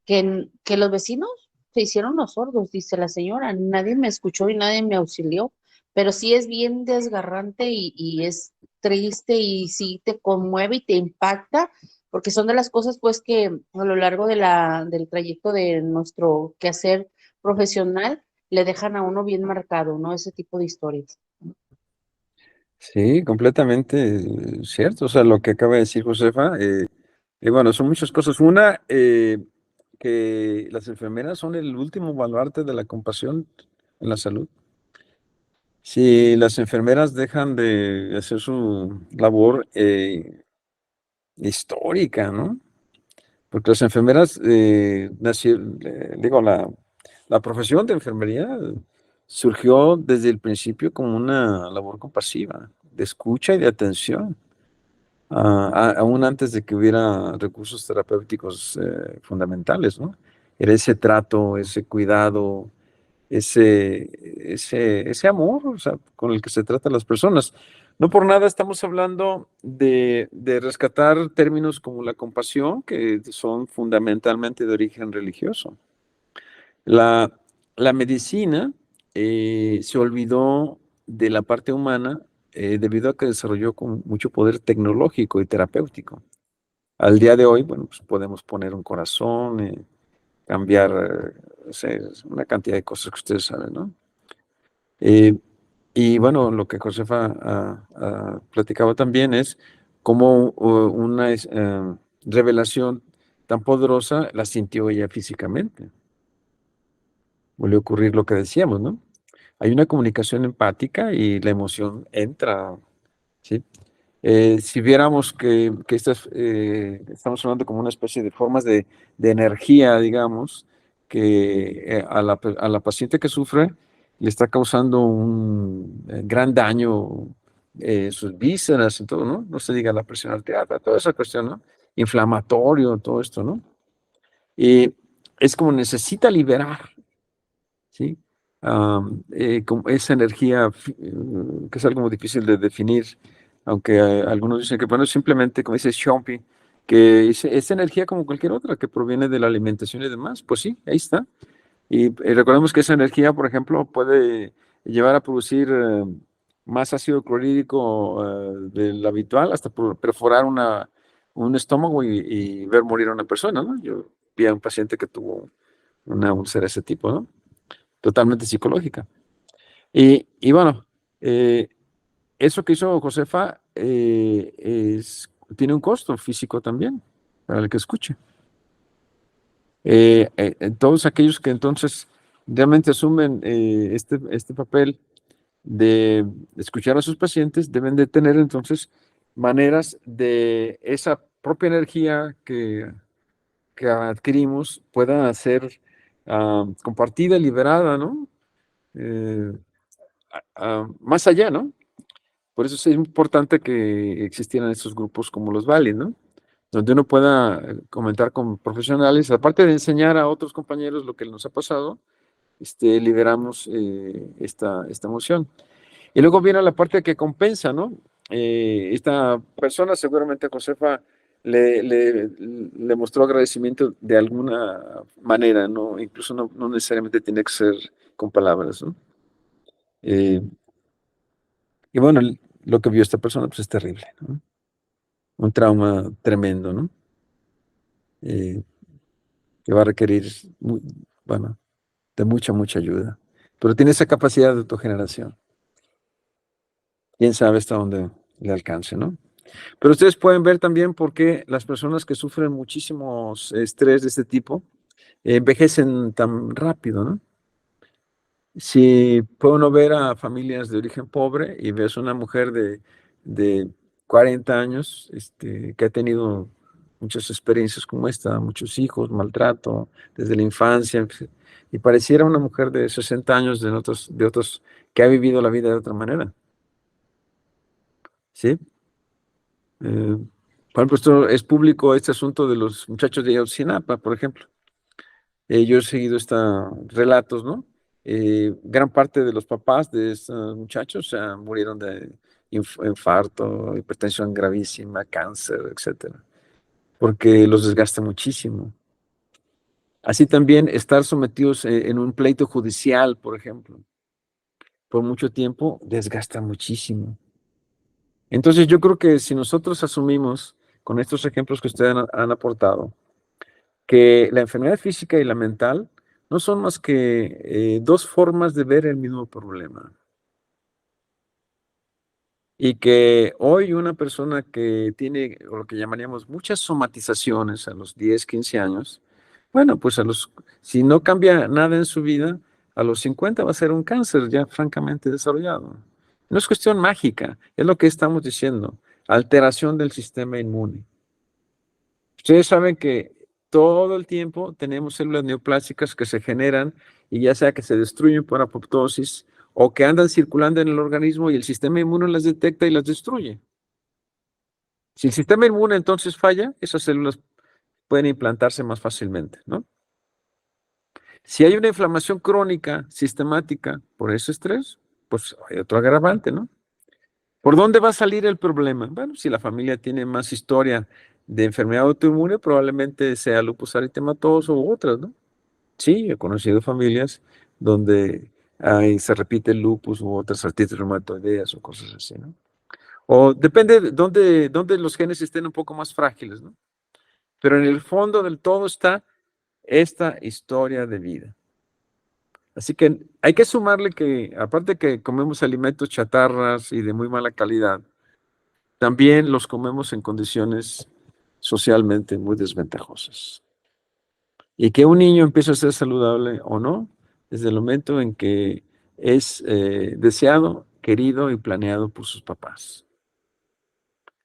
que los vecinos se hicieron los sordos, dice la señora, nadie me escuchó y nadie me auxilió, pero sí es bien desgarrante y es triste y sí te conmueve y te impacta, porque son de las cosas pues que a lo largo del trayecto de nuestro quehacer profesional le dejan a uno bien marcado, ¿no? Ese tipo de historias. Sí, completamente cierto. O sea, lo que acaba de decir Josefa, y bueno, son muchas cosas. Una, que las enfermeras son el último baluarte de la compasión en la salud. Si las enfermeras dejan de hacer su labor histórica, ¿no? Porque las enfermeras, digo, la profesión de enfermería surgió desde el principio como una labor compasiva, de escucha y de atención, aún antes de que hubiera recursos terapéuticos fundamentales, ¿no? Era ese trato, ese cuidado, ese amor, o sea, con el que se trata a las personas. No por nada estamos hablando de rescatar términos como la compasión, que son fundamentalmente de origen religioso. La, la medicina se olvidó de la parte humana debido a que desarrolló con mucho poder tecnológico y terapéutico. Al día de hoy, bueno, pues podemos poner un corazón, cambiar no sé, una cantidad de cosas que ustedes saben, ¿no? Eh, y bueno, lo que Josefa platicaba también es cómo una revelación tan poderosa la sintió ella físicamente. vuelve a ocurrir lo que decíamos, ¿no? Hay una comunicación empática y la emoción entra, ¿sí? Si viéramos que estamos hablando como una especie de formas de energía, digamos, que a la paciente que sufre le está causando un gran daño sus vísceras y todo, ¿no? No se diga la presión arterial, toda esa cuestión, ¿no? Inflamatorio, todo esto, ¿no? Y es como necesita liberar, ¿sí? Como esa energía que es algo muy difícil de definir, aunque algunos dicen que, bueno, simplemente, como dice Schompi, que es energía como cualquier otra que proviene de la alimentación y demás, pues sí, ahí está. Y recordemos que esa energía, por ejemplo, puede llevar a producir más ácido clorhídrico del habitual hasta perforar un estómago y ver morir a una persona, ¿no? Yo vi a un paciente que tuvo una úlcera de ese tipo, ¿no? Totalmente psicológica. Y bueno, eso que hizo Josefa tiene un costo físico también para el que escuche. Todos aquellos que entonces realmente asumen este papel de escuchar a sus pacientes deben de tener entonces maneras de esa propia energía que adquirimos pueda ser compartida, liberada, ¿no? Más allá, ¿no? Por eso es importante que existieran estos grupos como los Valley, ¿no? Donde uno pueda comentar con profesionales, aparte de enseñar a otros compañeros lo que nos ha pasado, liberamos esta emoción. Y luego viene la parte que compensa, ¿no? Esta persona, seguramente a Josefa, le mostró agradecimiento de alguna manera, ¿no? Incluso no necesariamente tiene que ser con palabras, ¿no? Y bueno, lo que vio esta persona, pues es terrible, ¿no? Un trauma tremendo, ¿no? Que va a requerir, bueno, de mucha ayuda. Pero tiene esa capacidad de autogeneración. Quién sabe hasta dónde le alcance, ¿no? Pero ustedes pueden ver también por qué las personas que sufren muchísimos estrés de este tipo envejecen tan rápido, ¿no? Si puede uno ver a familias de origen pobre y ves una mujer de 40 años que ha tenido muchas experiencias como esta, muchos hijos, maltrato desde la infancia, y pareciera una mujer de 60 años de otros que ha vivido la vida de otra manera. ¿Sí? Por ejemplo, esto es público, este asunto de los muchachos de Ayotzinapa, por ejemplo. Yo he seguido estos relatos, ¿no? Gran parte de los papás de estos muchachos murieron de infarto, hipertensión gravísima, cáncer, etcétera, porque los desgasta muchísimo. Así también estar sometidos en un pleito judicial, por ejemplo, por mucho tiempo, desgasta muchísimo. Entonces yo creo que si nosotros asumimos con estos ejemplos que ustedes han aportado, que la enfermedad física y la mental no son más que dos formas de ver el mismo problema. Y que hoy una persona que tiene lo que llamaríamos muchas somatizaciones a los 10, 15 años, bueno, pues si no cambia nada en su vida, a los 50 va a ser un cáncer ya francamente desarrollado. No es cuestión mágica, es lo que estamos diciendo, alteración del sistema inmune. Ustedes saben que todo el tiempo tenemos células neoplásicas que se generan y ya sea que se destruyen por apoptosis o que andan circulando en el organismo y el sistema inmune las detecta y las destruye. Si el sistema inmune entonces falla, esas células pueden implantarse más fácilmente, ¿no? Si hay una inflamación crónica sistemática por ese estrés, pues hay otro agravante, ¿no? ¿Por dónde va a salir el problema? Bueno, si la familia tiene más historia de enfermedad autoinmune, probablemente sea lupus eritematoso u otras, ¿no? Sí, he conocido familias donde se repite el lupus u otras artritis reumatoideas o cosas así, ¿no? O depende de dónde los genes estén un poco más frágiles, ¿no? Pero en el fondo del todo está esta historia de vida. Así que hay que sumarle que, aparte que comemos alimentos chatarras y de muy mala calidad, también los comemos en condiciones socialmente muy desventajosas. Y que un niño empiece a ser saludable o no, desde el momento en que es deseado, querido y planeado por sus papás.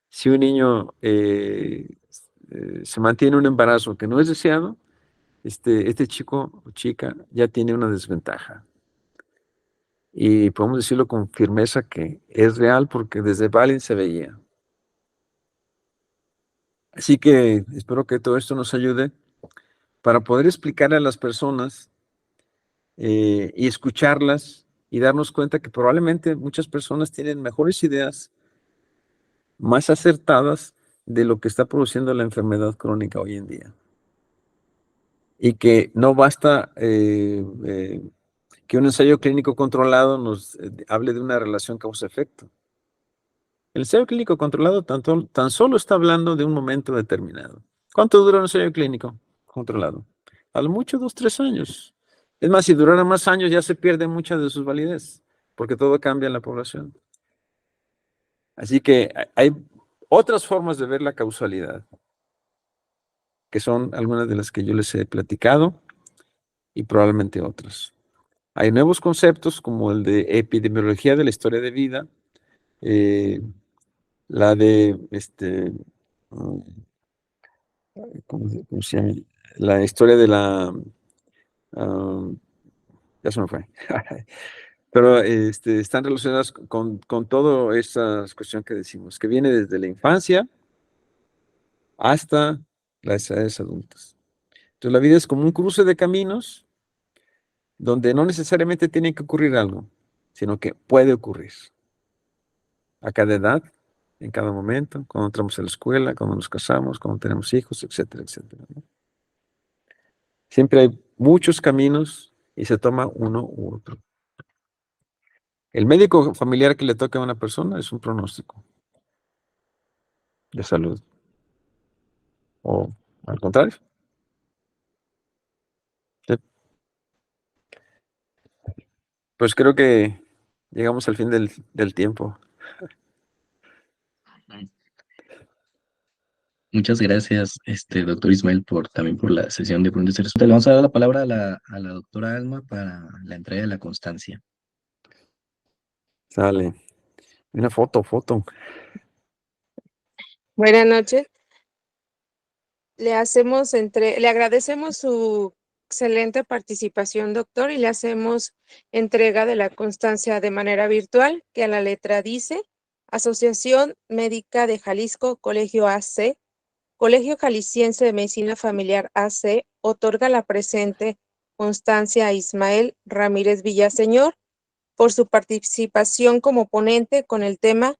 Si un niño se mantiene un embarazo que no es deseado, este chico o chica ya tiene una desventaja. Y podemos decirlo con firmeza que es real porque desde Valen se veía. Así que espero que todo esto nos ayude para poder explicarle a las personas y escucharlas y darnos cuenta que probablemente muchas personas tienen mejores ideas, más acertadas de lo que está produciendo la enfermedad crónica hoy en día. Y que no basta que un ensayo clínico controlado nos hable de una relación causa-efecto. El ensayo clínico controlado tan solo está hablando de un momento determinado. ¿Cuánto dura un ensayo clínico controlado? A lo mucho 2, 3 años. Es más, si durara más años ya se pierde mucha de su validez, porque todo cambia en la población. Así que hay otras formas de ver la causalidad, que son algunas de las que yo les he platicado y probablemente otras. Hay nuevos conceptos como el de epidemiología de la historia de vida, la de mm, ¿cómo se llama? La historia de la ya se me fue. Pero están relacionadas con toda esa cuestión que decimos, que viene desde la infancia hasta las edades adultas. Entonces la vida es como un cruce de caminos donde no necesariamente tiene que ocurrir algo, sino que puede ocurrir a cada edad, en cada momento, cuando entramos a la escuela, cuando nos casamos, cuando tenemos hijos, etcétera, etcétera, ¿no? Siempre hay muchos caminos y se toma uno u otro. El médico familiar que le toque a una persona es un pronóstico de salud. O al contrario. Sí. Pues creo que llegamos al fin del tiempo. Muchas gracias, doctor Ismael, también por la sesión de preguntas y respuestas. Le vamos a dar la palabra a la doctora Alma para la entrega de la constancia. Sale. Una foto. Buenas noches. Le agradecemos su excelente participación, doctor, y le hacemos entrega de la constancia de manera virtual, que a la letra dice: Asociación Médica de Jalisco, Colegio AC, Colegio Jalisciense de Medicina Familiar AC, otorga la presente constancia a Ismael Ramírez Villaseñor por su participación como ponente con el tema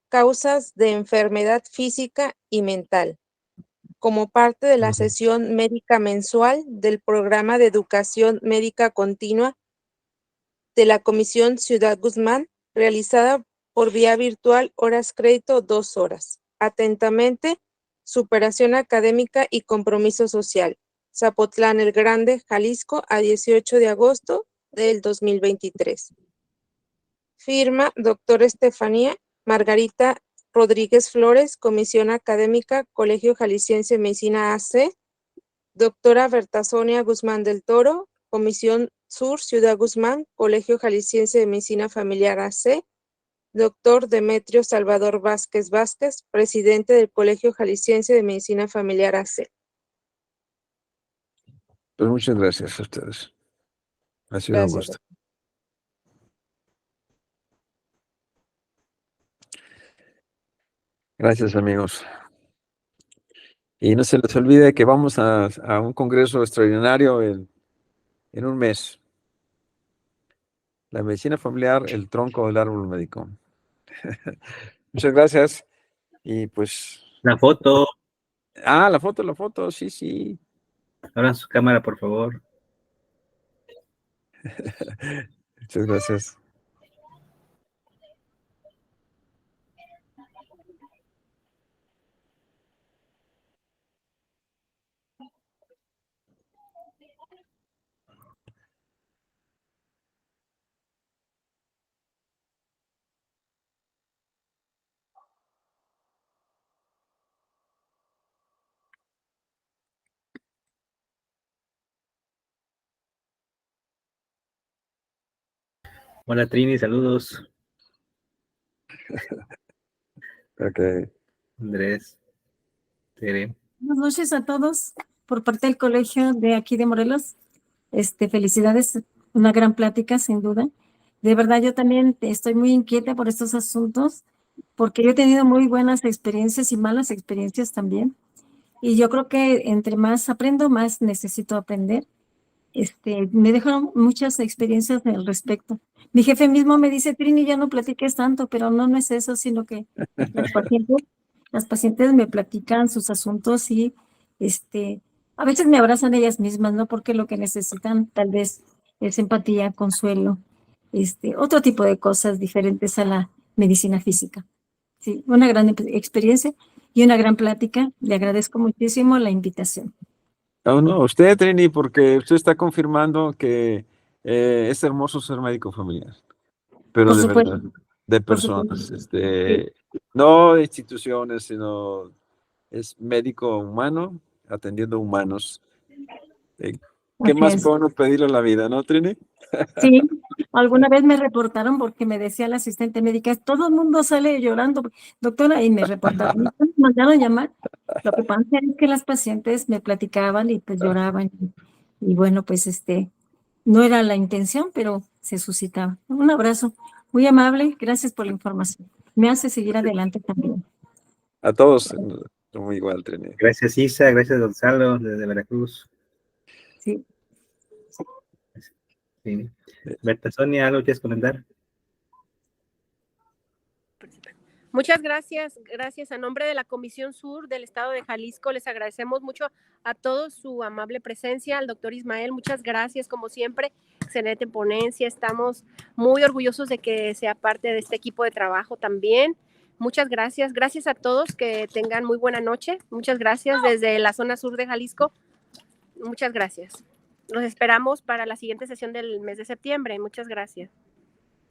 Causas de enfermedad física y mental, como parte de la sesión médica mensual del programa de educación médica continua de la Comisión Ciudad Guzmán, realizada por vía virtual, horas crédito 2 horas. Atentamente, Superación Académica y Compromiso Social, Zapotlán el Grande, Jalisco, a 18 de agosto del 2023. Firma: Doctor Estefanía Margarita Rodríguez Flores, Comisión Académica, Colegio Jalisciense de Medicina AC. Doctora Berta Sonia Guzmán del Toro, Comisión Sur, Ciudad Guzmán, Colegio Jalisciense de Medicina Familiar AC. Doctor Demetrio Salvador Vázquez Vázquez, presidente del Colegio Jalisciense de Medicina Familiar AC. Pues muchas gracias a ustedes. Ha sido un Gracias. gusto. Gracias, amigos. Y no se les olvide que vamos a un congreso extraordinario en un mes. La medicina familiar, el tronco del árbol médico. Muchas gracias. Y pues. La foto, La foto, sí. abran su cámara, por favor. Muchas gracias. Hola Trini, saludos. Ok. Andrés, Tere. Buenas noches a todos por parte del colegio de aquí de Morelos. Felicidades, una gran plática sin duda. De verdad yo también estoy muy inquieta por estos asuntos porque yo he tenido muy buenas experiencias y malas experiencias también. Y yo creo que entre más aprendo, más necesito aprender. Me dejaron muchas experiencias al respecto. Mi jefe mismo me dice, Trini, ya no platiques tanto, pero no es eso, sino que las pacientes me platican sus asuntos y a veces me abrazan ellas mismas, ¿no? Porque lo que necesitan tal vez es empatía, consuelo, otro tipo de cosas diferentes a la medicina física. Sí, una gran experiencia y una gran plática. Le agradezco muchísimo la invitación. No, no, usted, Trini, porque usted está confirmando que es hermoso ser médico familiar, pero Por de supuesto, verdad, de por supuesto. personas, Sí, no de instituciones, sino es médico humano atendiendo humanos. ¿Qué así más es. puede uno pedirle a la vida, no, Trini? Sí, alguna vez me reportaron porque me decía la asistente médica, todo el mundo sale llorando, doctora, y me reportaron, me mandaron llamar. Lo que pasa es que las pacientes me platicaban y pues lloraban. Y bueno, pues no era la intención, pero se suscitaba. Un abrazo muy amable, gracias por la información. Me hace seguir adelante también. A todos, muy igual, Trini. Gracias Isa, gracias Gonzalo, desde Veracruz. Sí. Sí. Berta Sonia, ¿algo quieres comentar? Muchas gracias, gracias. A nombre de la Comisión Sur del Estado de Jalisco, les agradecemos mucho a todos su amable presencia. Al doctor Ismael, muchas gracias, como siempre, excelente ponencia. Estamos muy orgullosos de que sea parte de este equipo de trabajo también. Muchas gracias. Gracias a todos, que tengan muy buena noche. Muchas gracias desde la zona sur de Jalisco. Muchas gracias. Los esperamos para la siguiente sesión del mes de septiembre. Muchas gracias.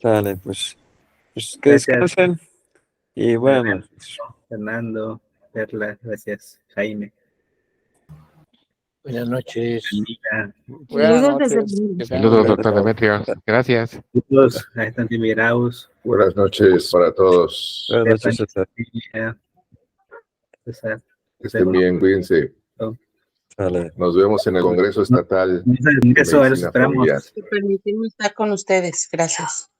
Dale, pues que Gracias. descansen. Y bueno, Fernando, Perla, gracias. Jaime. Buenas noches. Anita. Saludos desde el- Saludos, doctor Demetrio. Gracias. Saludos a Estante Migraus. Buenas noches para todos. buenas noches, César. César. Que estén bien, cuídense. Dale. Nos vemos en el Congreso Estatal de Eso, los Medicina esperamos. Familiar. Por permitirme estar con ustedes. Gracias.